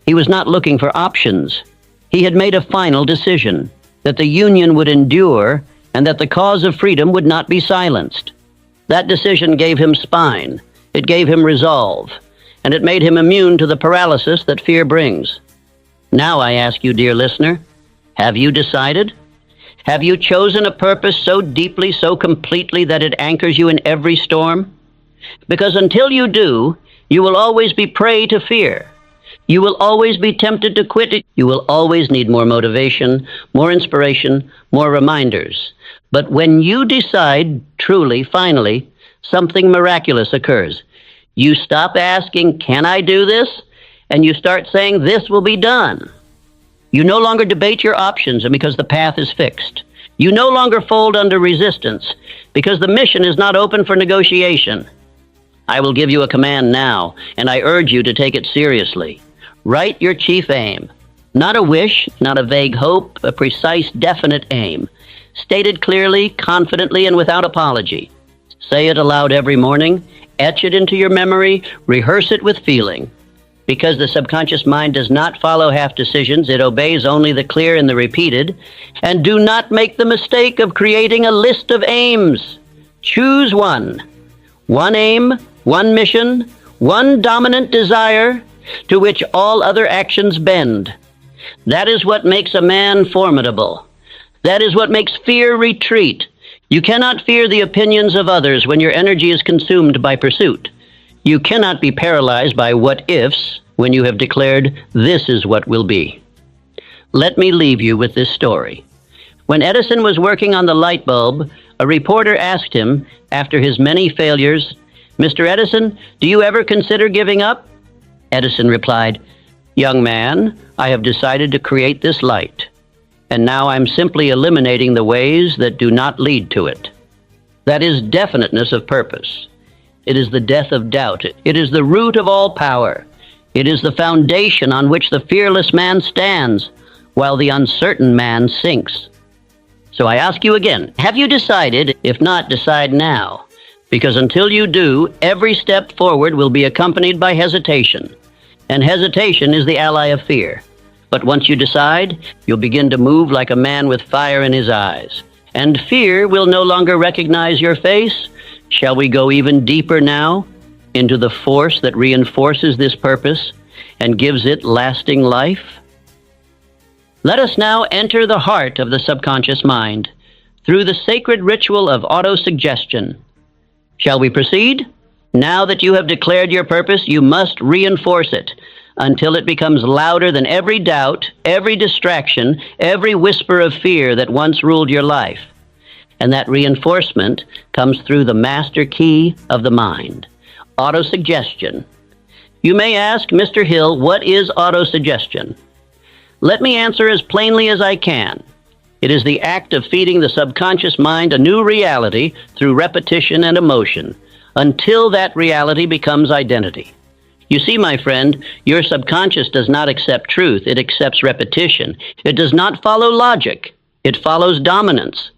He was not looking for options. He had made a final decision that the Union would endure and that the cause of freedom would not be silenced. That decision gave him spine. It gave him resolve, and it made him immune to the paralysis that fear brings. Now I ask you, dear listener, have you decided? Have you chosen a purpose so deeply, so completely that it anchors you in every storm? Because until you do, you will always be prey to fear. You will always be tempted to quit. You will always need more motivation, more inspiration, more reminders. But when you decide, truly, finally, something miraculous occurs. You stop asking, can I do this? And you start saying, this will be done. You no longer debate your options because the path is fixed. You no longer fold under resistance because the mission is not open for negotiation. I will give you a command now, and I urge you to take it seriously. Write your chief aim. Not a wish, not a vague hope, a precise, definite aim. Stated clearly, confidently, and without apology. Say it aloud every morning. Etch it into your memory. Rehearse it with feeling. Because the subconscious mind does not follow half decisions, it obeys only the clear and the repeated. And do not make the mistake of creating a list of aims. Choose one. One aim, one mission, one dominant desire to which all other actions bend. That is what makes a man formidable. That is what makes fear retreat. You cannot fear the opinions of others when your energy is consumed by pursuit. You cannot be paralyzed by what-ifs when you have declared, this is what will be. Let me leave you with this story. When Edison was working on the light bulb, a reporter asked him, after his many failures, Mr. Edison, do you ever consider giving up? Edison replied, young man, I have decided to create this light, and now I'm simply eliminating the ways that do not lead to it. That is definiteness of purpose. It is the death of doubt. It is the root of all power. It is the foundation on which the fearless man stands, while the uncertain man sinks. So I ask you again, have you decided? If not, decide now. Because until you do, every step forward will be accompanied by hesitation. And hesitation is the ally of fear. But once you decide, you'll begin to move like a man with fire in his eyes. And fear will no longer recognize your face. Shall we go even deeper now into the force that reinforces this purpose and gives it lasting life? Let us now enter the heart of the subconscious mind through the sacred ritual of autosuggestion. Shall we proceed? Now that you have declared your purpose, you must reinforce it until it becomes louder than every doubt, every distraction, every whisper of fear that once ruled your life. And that reinforcement comes through the master key of the mind, autosuggestion. You may ask, Mr. Hill, what is autosuggestion? Let me answer as plainly as I can. It is the act of feeding the subconscious mind a new reality through repetition and emotion, until that reality becomes identity. You see, my friend, your subconscious does not accept truth. It accepts repetition. It does not follow logic. It follows dominance.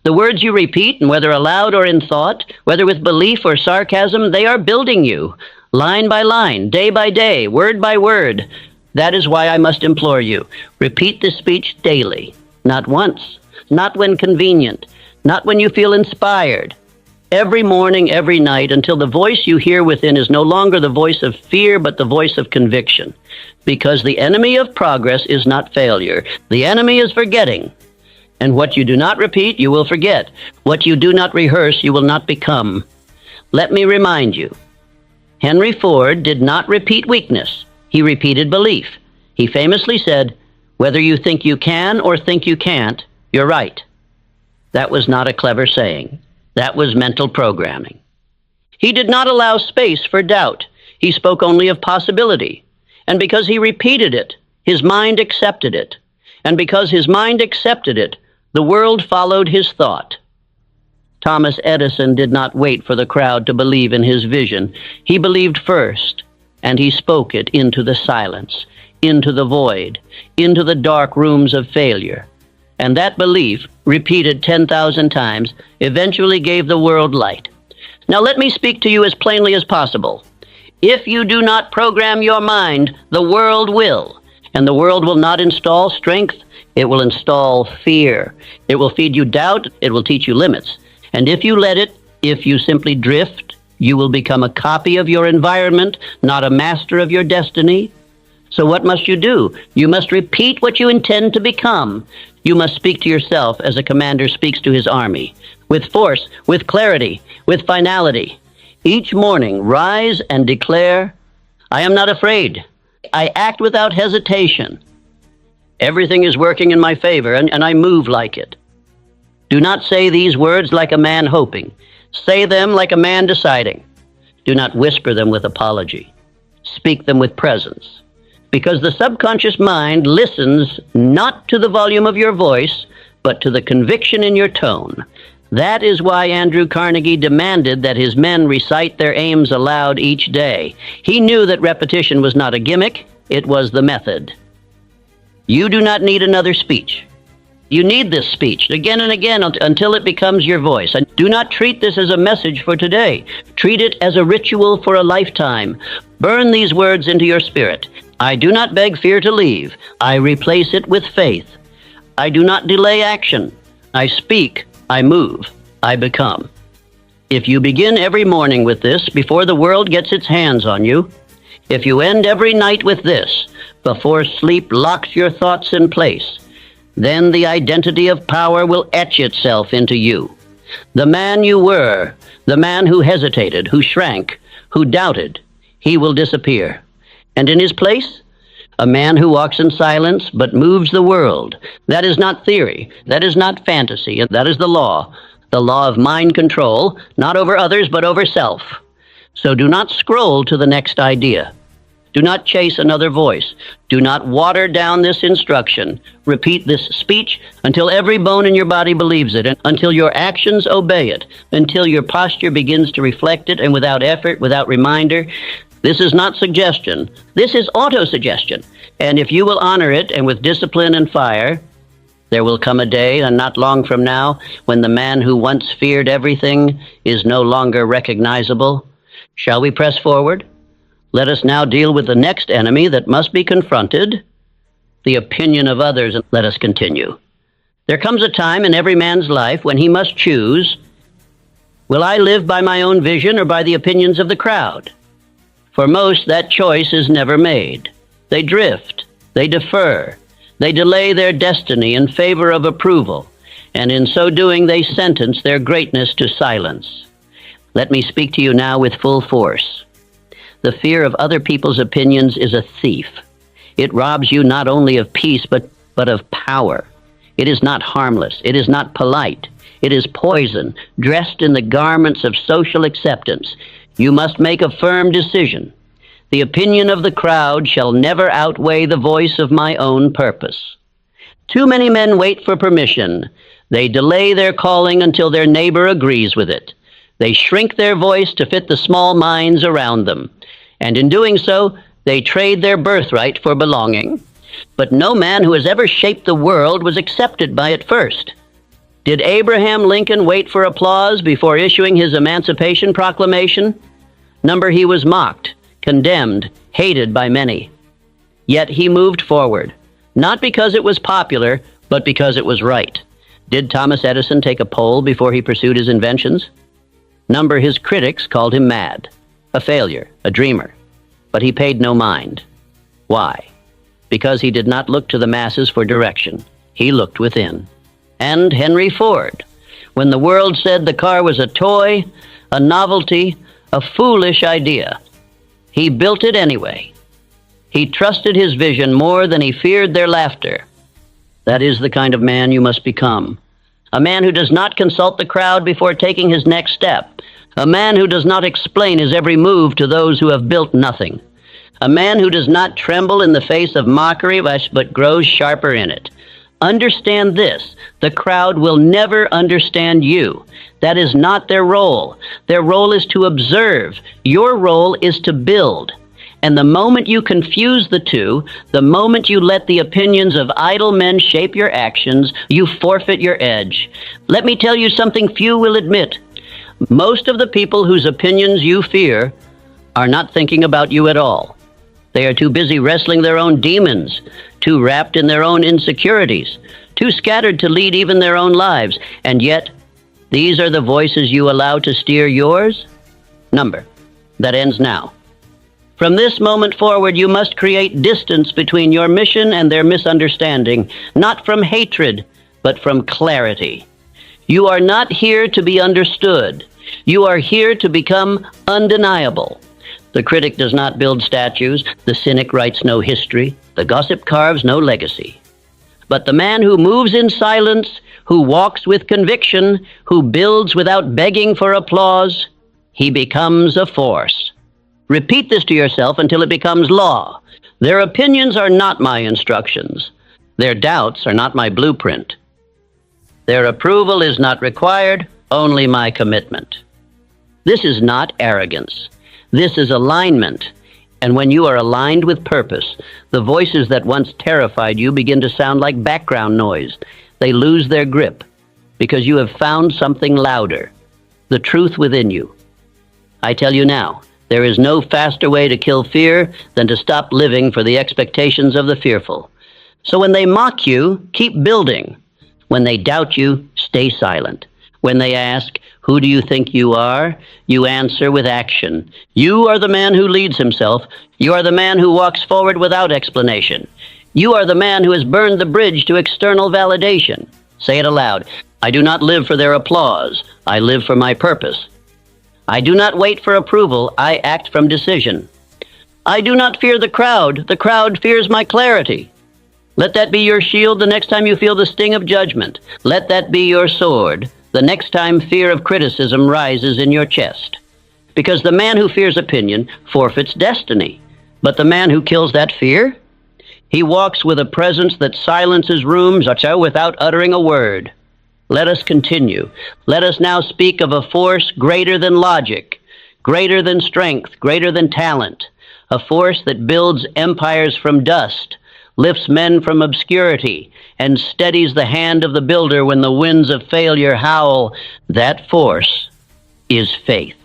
The words you repeat, and whether aloud or in thought, whether with belief or sarcasm, they are building you, line by line, day by day, word by word. That is why I must implore you, repeat this speech daily, not once, not when convenient, not when you feel inspired. Every morning, every night, until the voice you hear within is no longer the voice of fear, but the voice of conviction. Because the enemy of progress is not failure. The enemy is forgetting. And what you do not repeat, you will forget. What you do not rehearse, you will not become. Let me remind you, Henry Ford did not repeat weakness. He repeated belief. He famously said, whether you think you can or think you can't, you're right. That was not a clever saying. That was mental programming. He did not allow space for doubt. He spoke only of possibility. And because he repeated it, his mind accepted it. And because his mind accepted it, the world followed his thought. Thomas Edison did not wait for the crowd to believe in his vision. He believed first, and he spoke it into the silence, into the void, into the dark rooms of failure. And that belief, repeated 10,000 times, eventually gave the world light. Now let me speak to you as plainly as possible. If you do not program your mind, the world will. And the world will not install strength, it will install fear. It will feed you doubt, it will teach you limits. And if you let it, if you simply drift, you will become a copy of your environment, not a master of your destiny. So what must you do? You must repeat what you intend to become. You must speak to yourself as a commander speaks to his army, with force, with clarity, with finality. Each morning, rise and declare, I am not afraid. I act without hesitation. Everything is working in my favor, and I move like it. Do not say these words like a man hoping. Say them like a man deciding. Do not whisper them with apology. Speak them with presence. Because the subconscious mind listens not to the volume of your voice, but to the conviction in your tone. That is why Andrew Carnegie demanded that his men recite their aims aloud each day. He knew that repetition was not a gimmick, it was the method. You do not need another speech. You need this speech again and again until it becomes your voice. And do not treat this as a message for today. Treat it as a ritual for a lifetime. Burn these words into your spirit. I do not beg fear to leave. I replace it with faith. I do not delay action. I speak, I move, I become. If you begin every morning with this before the world gets its hands on you, if you end every night with this before sleep locks your thoughts in place, then the identity of power will etch itself into you. The man you were, the man who hesitated, who shrank, who doubted, he will disappear. And in his place, a man who walks in silence but moves the world. That is not theory. That is not fantasy. That is the law of mind control, not over others but over self. So do not scroll to the next idea. Do not chase another voice. Do not water down this instruction. Repeat this speech until every bone in your body believes it, and until your actions obey it, until your posture begins to reflect it, and without effort, without reminder. This is not suggestion. This is autosuggestion. And if you will honor it, and with discipline and fire, there will come a day, and not long from now, when the man who once feared everything is no longer recognizable. Shall we press forward? Let us now deal with the next enemy that must be confronted, the opinion of others, and let us continue. There comes a time in every man's life when he must choose, will I live by my own vision or by the opinions of the crowd? For most, that choice is never made. They drift, they defer, they delay their destiny in favor of approval, and in so doing they sentence their greatness to silence. Let me speak to you now with full force. The fear of other people's opinions is a thief. It robs you not only of peace, but of power. It is not harmless. It is not polite. It is poison, dressed in the garments of social acceptance. You must make a firm decision. The opinion of the crowd shall never outweigh the voice of my own purpose. Too many men wait for permission. They delay their calling until their neighbor agrees with it. They shrink their voice to fit the small minds around them. And in doing so, they trade their birthright for belonging. But no man who has ever shaped the world was accepted by it first. Did Abraham Lincoln wait for applause before issuing his Emancipation Proclamation? Number, he was mocked, condemned, hated by many. Yet he moved forward, not because it was popular, but because it was right. Did Thomas Edison take a poll before he pursued his inventions? Number, his critics called him mad, a failure, a dreamer. But he paid no mind. Why? Because he did not look to the masses for direction. He looked within. And Henry Ford, when the world said the car was a toy, a novelty, a foolish idea, he built it anyway. He trusted his vision more than he feared their laughter. That is the kind of man you must become. A man who does not consult the crowd before taking his next step. A man who does not explain his every move to those who have built nothing. A man who does not tremble in the face of mockery, but grows sharper in it. Understand this, the crowd will never understand you. That is not their role. Their role is to observe. Your role is to build. And the moment you confuse the two, the moment you let the opinions of idle men shape your actions, you forfeit your edge. Let me tell you something few will admit. Most of the people whose opinions you fear are not thinking about you at all. They are too busy wrestling their own demons, too wrapped in their own insecurities, too scattered to lead even their own lives. And yet, these are the voices you allow to steer yours? Number. That ends now. From this moment forward, you must create distance between your mission and their misunderstanding, not from hatred, but from clarity. You are not here to be understood. You are here to become undeniable. The critic does not build statues, the cynic writes no history, the gossip carves no legacy. But the man who moves in silence, who walks with conviction, who builds without begging for applause, he becomes a force. Repeat this to yourself until it becomes law. Their opinions are not my instructions. Their doubts are not my blueprint. Their approval is not required, only my commitment. This is not arrogance. This is alignment. And when you are aligned with purpose, the voices that once terrified you begin to sound like background noise. They lose their grip because you have found something louder, the truth within you. I tell you now, there is no faster way to kill fear than to stop living for the expectations of the fearful. So when they mock you, keep building. When they doubt you, stay silent. When they ask, "Who do you think you are?" you answer with action. You are the man who leads himself. You are the man who walks forward without explanation. You are the man who has burned the bridge to external validation. Say it aloud. I do not live for their applause. I live for my purpose. I do not wait for approval. I act from decision. I do not fear the crowd. The crowd fears my clarity. Let that be your shield the next time you feel the sting of judgment. Let that be your sword the next time fear of criticism rises in your chest. Because the man who fears opinion forfeits destiny. But the man who kills that fear, he walks with a presence that silences rooms without uttering a word. Let us continue. Let us now speak of a force greater than logic, greater than strength, greater than talent, a force that builds empires from dust, lifts men from obscurity, and steadies the hand of the builder when the winds of failure howl. That force is faith.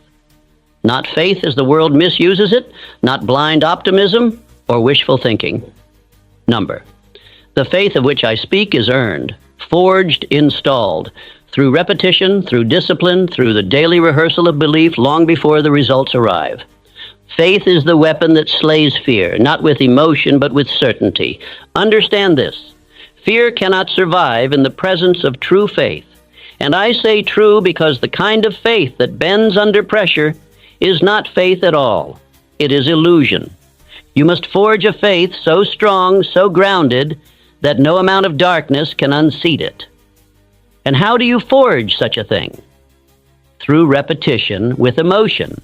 Not faith as the world misuses it, not blind optimism or wishful thinking. Number. The faith of which I speak is earned, forged, installed, through repetition, through discipline, through the daily rehearsal of belief long before the results arrive. Faith is the weapon that slays fear, not with emotion, but with certainty. Understand this. Fear cannot survive in the presence of true faith. And I say true because the kind of faith that bends under pressure is not faith at all. It is illusion. You must forge a faith so strong, so grounded, that no amount of darkness can unseat it. And how do you forge such a thing? Through repetition with emotion.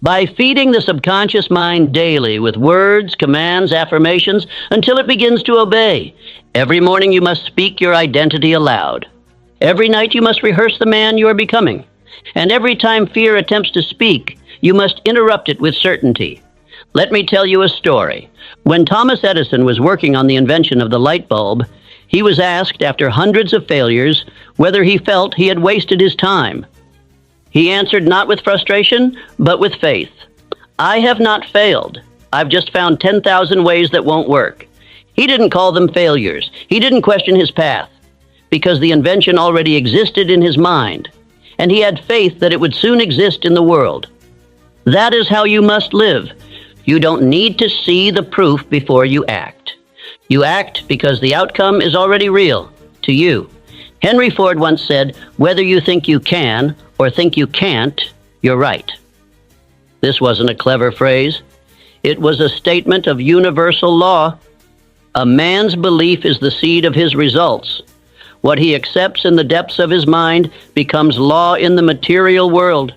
By feeding the subconscious mind daily with words, commands, affirmations, until it begins to obey. Every morning you must speak your identity aloud. Every night you must rehearse the man you are becoming. And every time fear attempts to speak, you must interrupt it with certainty. Let me tell you a story. When Thomas Edison was working on the invention of the light bulb, he was asked after hundreds of failures whether he felt he had wasted his time. He answered not with frustration, but with faith. I have not failed. I've just found 10,000 ways that won't work. He didn't call them failures. He didn't question his path, because the invention already existed in his mind, and he had faith that it would soon exist in the world. That is how you must live. You don't need to see the proof before you act. You act because the outcome is already real to you. Henry Ford once said, "Whether you think you can or think you can't, you're right." This wasn't a clever phrase. It was a statement of universal law. A man's belief is the seed of his results. What he accepts in the depths of his mind becomes law in the material world.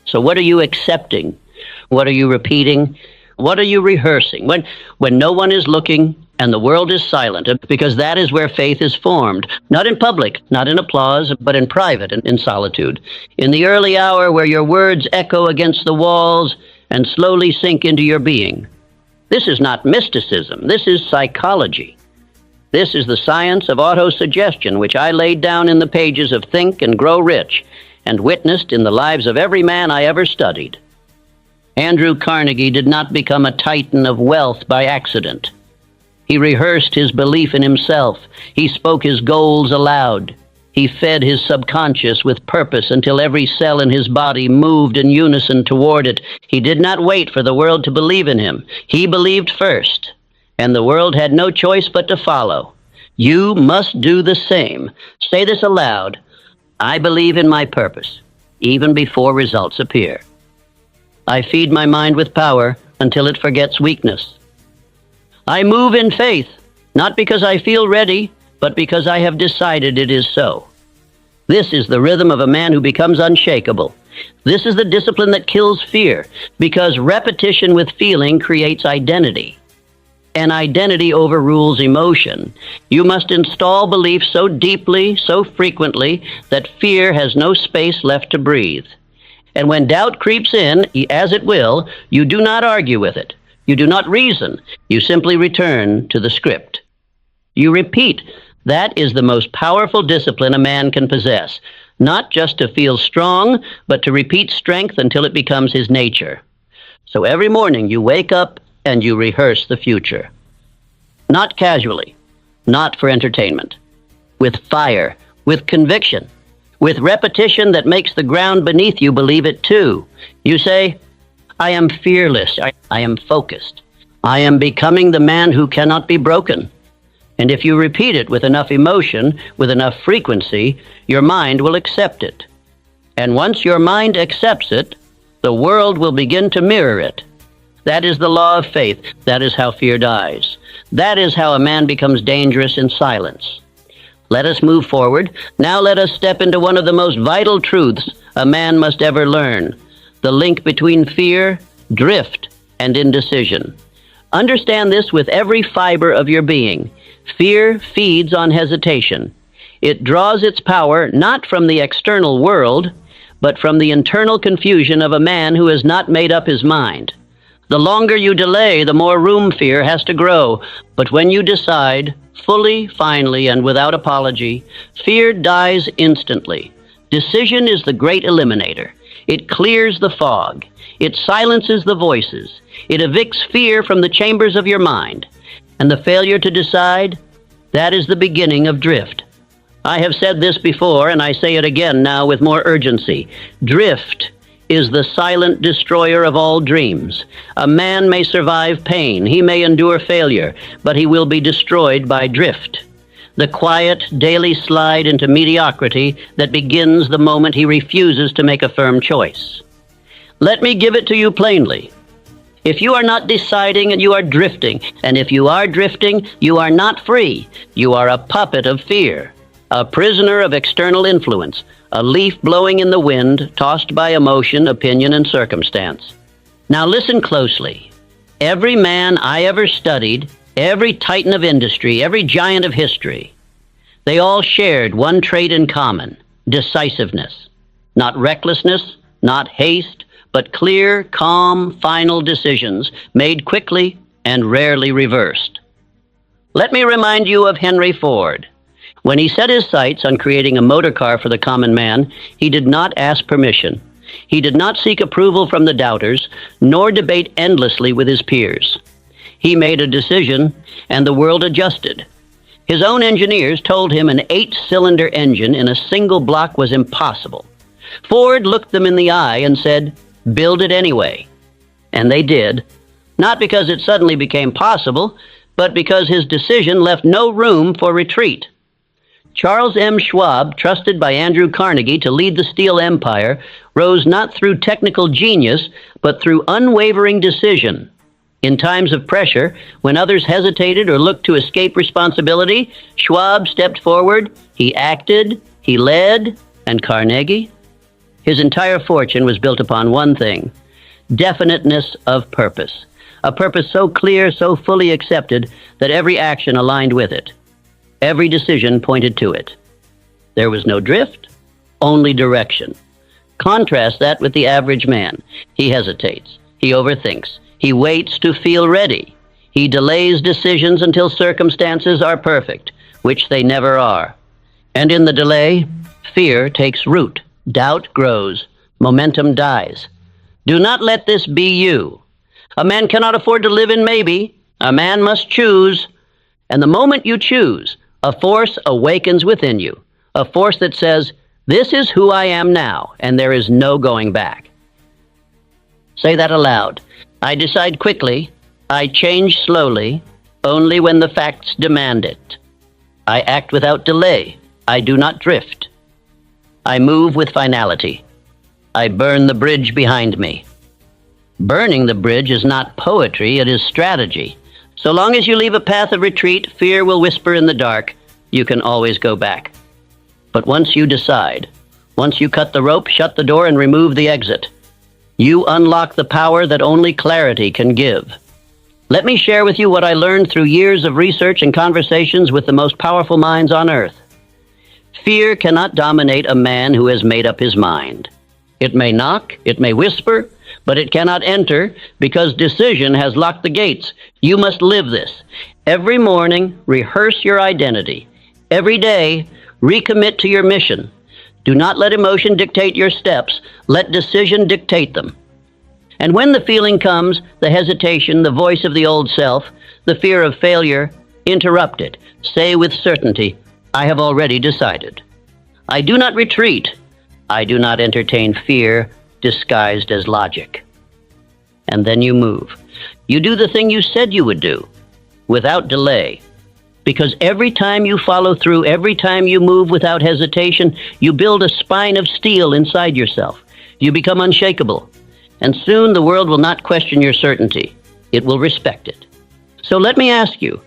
So what are you accepting? What are you repeating? What are you rehearsing? When no one is looking and the world is silent, because that is where faith is formed. Not in public, not in applause, but in private and in solitude. In the early hour where your words echo against the walls and slowly sink into your being. This is not mysticism. This is psychology. This is the science of autosuggestion, which I laid down in the pages of Think and Grow Rich, and witnessed in the lives of every man I ever studied. Andrew Carnegie did not become a titan of wealth by accident. He rehearsed his belief in himself. He spoke his goals aloud. He fed his subconscious with purpose until every cell in his body moved in unison toward it. He did not wait for the world to believe in him. He believed first, and the world had no choice but to follow. You must do the same. Say this aloud: I believe in my purpose, even before results appear. I feed my mind with power until it forgets weakness. I move in faith, not because I feel ready, but because I have decided it is so. This is the rhythm of a man who becomes unshakable. This is the discipline that kills fear, because repetition with feeling creates identity. And identity overrules emotion. You must install belief so deeply, so frequently, that fear has no space left to breathe. And when doubt creeps in, as it will, you do not argue with it. You do not reason. You simply return to the script. You repeat. That is the most powerful discipline a man can possess. Not just to feel strong, but to repeat strength until it becomes his nature. So every morning you wake up and you rehearse the future. Not casually, not for entertainment. With fire, with conviction, with repetition that makes the ground beneath you believe it too. You say, I am fearless, I am focused. I am becoming the man who cannot be broken. And if you repeat it with enough emotion, with enough frequency, your mind will accept it. And once your mind accepts it, the world will begin to mirror it. That is the law of faith. That is how fear dies. That is how a man becomes dangerous in silence. Let us move forward. Now let us step into one of the most vital truths a man must ever learn: the link between fear, drift, and indecision. Understand this with every fiber of your being. Fear feeds on hesitation. It draws its power not from the external world, but from the internal confusion of a man who has not made up his mind. The longer you delay, the more room fear has to grow. But when you decide, fully, finally, and without apology, fear dies instantly. Decision is the great eliminator. It clears the fog. It silences the voices. It evicts fear from the chambers of your mind. And the failure to decide, that is the beginning of drift. I have said this before, and I say it again now with more urgency. Drift is the silent destroyer of all dreams. A man may survive pain, he may endure failure, but he will be destroyed by drift. The quiet, daily slide into mediocrity that begins the moment he refuses to make a firm choice. Let me give it to you plainly. If you are not deciding, and you are drifting, and if you are drifting, you are not free. You are a puppet of fear, a prisoner of external influence, a leaf blowing in the wind, tossed by emotion, opinion, and circumstance. Now listen closely. Every man I ever studied, every titan of industry, every giant of history, they all shared one trait in common: decisiveness. Not recklessness, not haste, but clear, calm, final decisions made quickly and rarely reversed. Let me remind you of Henry Ford. When he set his sights on creating a motor car for the common man, he did not ask permission. He did not seek approval from the doubters, nor debate endlessly with his peers. He made a decision, and the world adjusted. His own engineers told him an 8-cylinder engine in a single block was impossible. Ford looked them in the eye and said, "Build it anyway." And they did, not because it suddenly became possible, but because his decision left no room for retreat. Charles M. Schwab, trusted by Andrew Carnegie to lead the steel empire, rose not through technical genius, but through unwavering decision. In times of pressure, when others hesitated or looked to escape responsibility, Schwab stepped forward, he acted, he led, and Carnegie? His entire fortune was built upon one thing: definiteness of purpose. A purpose so clear, so fully accepted, that every action aligned with it. Every decision pointed to it. There was no drift, only direction. Contrast that with the average man. He hesitates. He overthinks. He waits to feel ready. He delays decisions until circumstances are perfect, which they never are. And in the delay, fear takes root, doubt grows, momentum dies. Do not let this be you. A man cannot afford to live in maybe. A man must choose. And the moment you choose, a force awakens within you, a force that says, "This is who I am now, and there is no going back." Say that aloud. I decide quickly. I change slowly, only when the facts demand it. I act without delay. I do not drift. I move with finality. I burn the bridge behind me. Burning the bridge is not poetry, it is strategy. So long as you leave a path of retreat, fear will whisper in the dark. You can always go back. But once you decide, once you cut the rope, shut the door, and remove the exit, you unlock the power that only clarity can give. Let me share with you what I learned through years of research and conversations with the most powerful minds on earth. Fear cannot dominate a man who has made up his mind. It may knock, it may whisper, but it cannot enter because decision has locked the gates. You must live this. Every morning, rehearse your identity. Every day, recommit to your mission. Do not let emotion dictate your steps. Let decision dictate them. And when the feeling comes, the hesitation, the voice of the old self, the fear of failure, interrupt it. Say with certainty, I have already decided. I do not retreat. I do not entertain fear disguised as logic. And then you move. You do the thing you said you would do, without delay. Because every time you follow through, every time you move without hesitation, you build a spine of steel inside yourself. You become unshakable. And soon the world will not question your certainty. It will respect it. So let me ask you,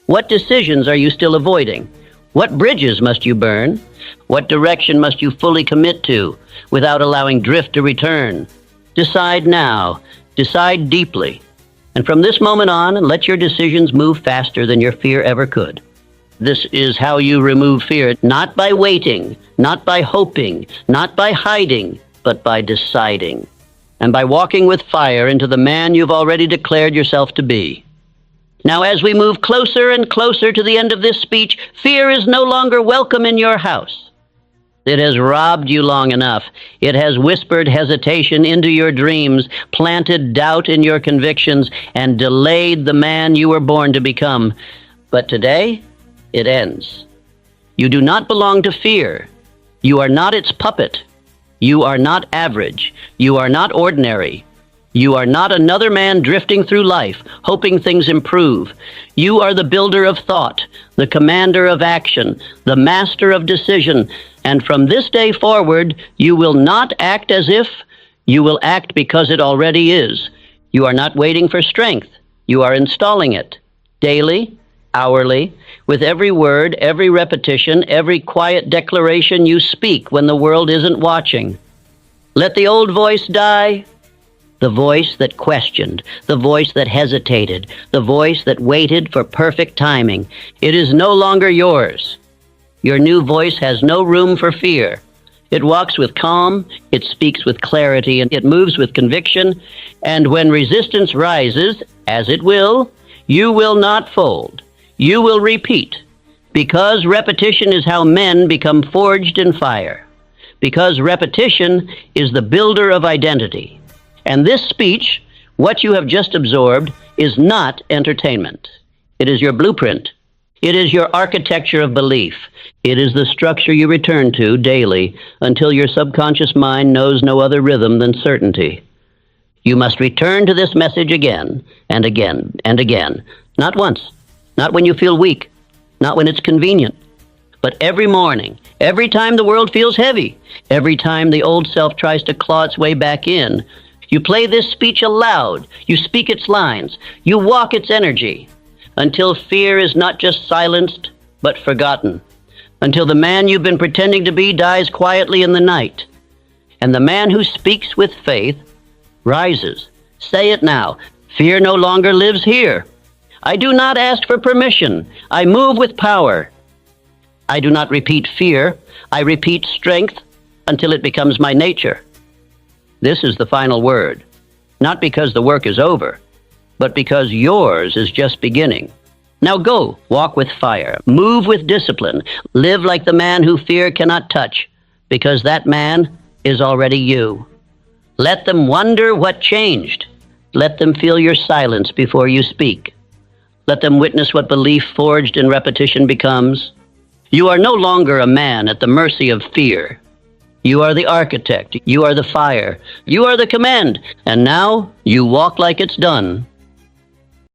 what decisions are you still avoiding? What bridges must you burn? What direction must you fully commit to without allowing drift to return? Decide now. Decide deeply. And from this moment on, let your decisions move faster than your fear ever could. This is how you remove fear, not by waiting, not by hoping, not by hiding, but by deciding. And by walking with fire into the man you've already declared yourself to be. Now, as we move closer and closer to the end of this speech, fear is no longer welcome in your house. It has robbed you long enough. It has whispered hesitation into your dreams, planted doubt in your convictions, and delayed the man you were born to become. But today, it ends. You do not belong to fear. You are not its puppet. You are not average. You are not ordinary. You are not another man drifting through life, hoping things improve. You are the builder of thought, the commander of action, the master of decision. And from this day forward, you will not act as if, you will act because it already is. You are not waiting for strength. You are installing it. Daily, hourly, with every word, every repetition, every quiet declaration you speak when the world isn't watching. Let the old voice die. The voice that questioned, the voice that hesitated, the voice that waited for perfect timing. It is no longer yours. Your new voice has no room for fear. It walks with calm, it speaks with clarity, and it moves with conviction. And when resistance rises, as it will, you will not fold. You will repeat. Because repetition is how men become forged in fire. Because repetition is the builder of identity. And this speech, what you have just absorbed, is not entertainment. It is your blueprint. It is your architecture of belief. It is the structure you return to daily until your subconscious mind knows no other rhythm than certainty. You must return to this message again and again and again. Not once, not when you feel weak, not when it's convenient, but every morning, every time the world feels heavy, every time the old self tries to claw its way back in. You play this speech aloud. You speak its lines. You walk its energy until fear is not just silenced, but forgotten. Until the man you've been pretending to be dies quietly in the night. And the man who speaks with faith rises. Say it now. Fear no longer lives here. I do not ask for permission. I move with power. I do not repeat fear. I repeat strength until it becomes my nature. This is the final word, not because the work is over, but because yours is just beginning. Now go, walk with fire, move with discipline, live like the man who fear cannot touch, because that man is already you. Let them wonder what changed. Let them feel your silence before you speak. Let them witness what belief forged in repetition becomes. You are no longer a man at the mercy of fear. You are the architect. You are the fire. You are the command. And now you walk like it's done.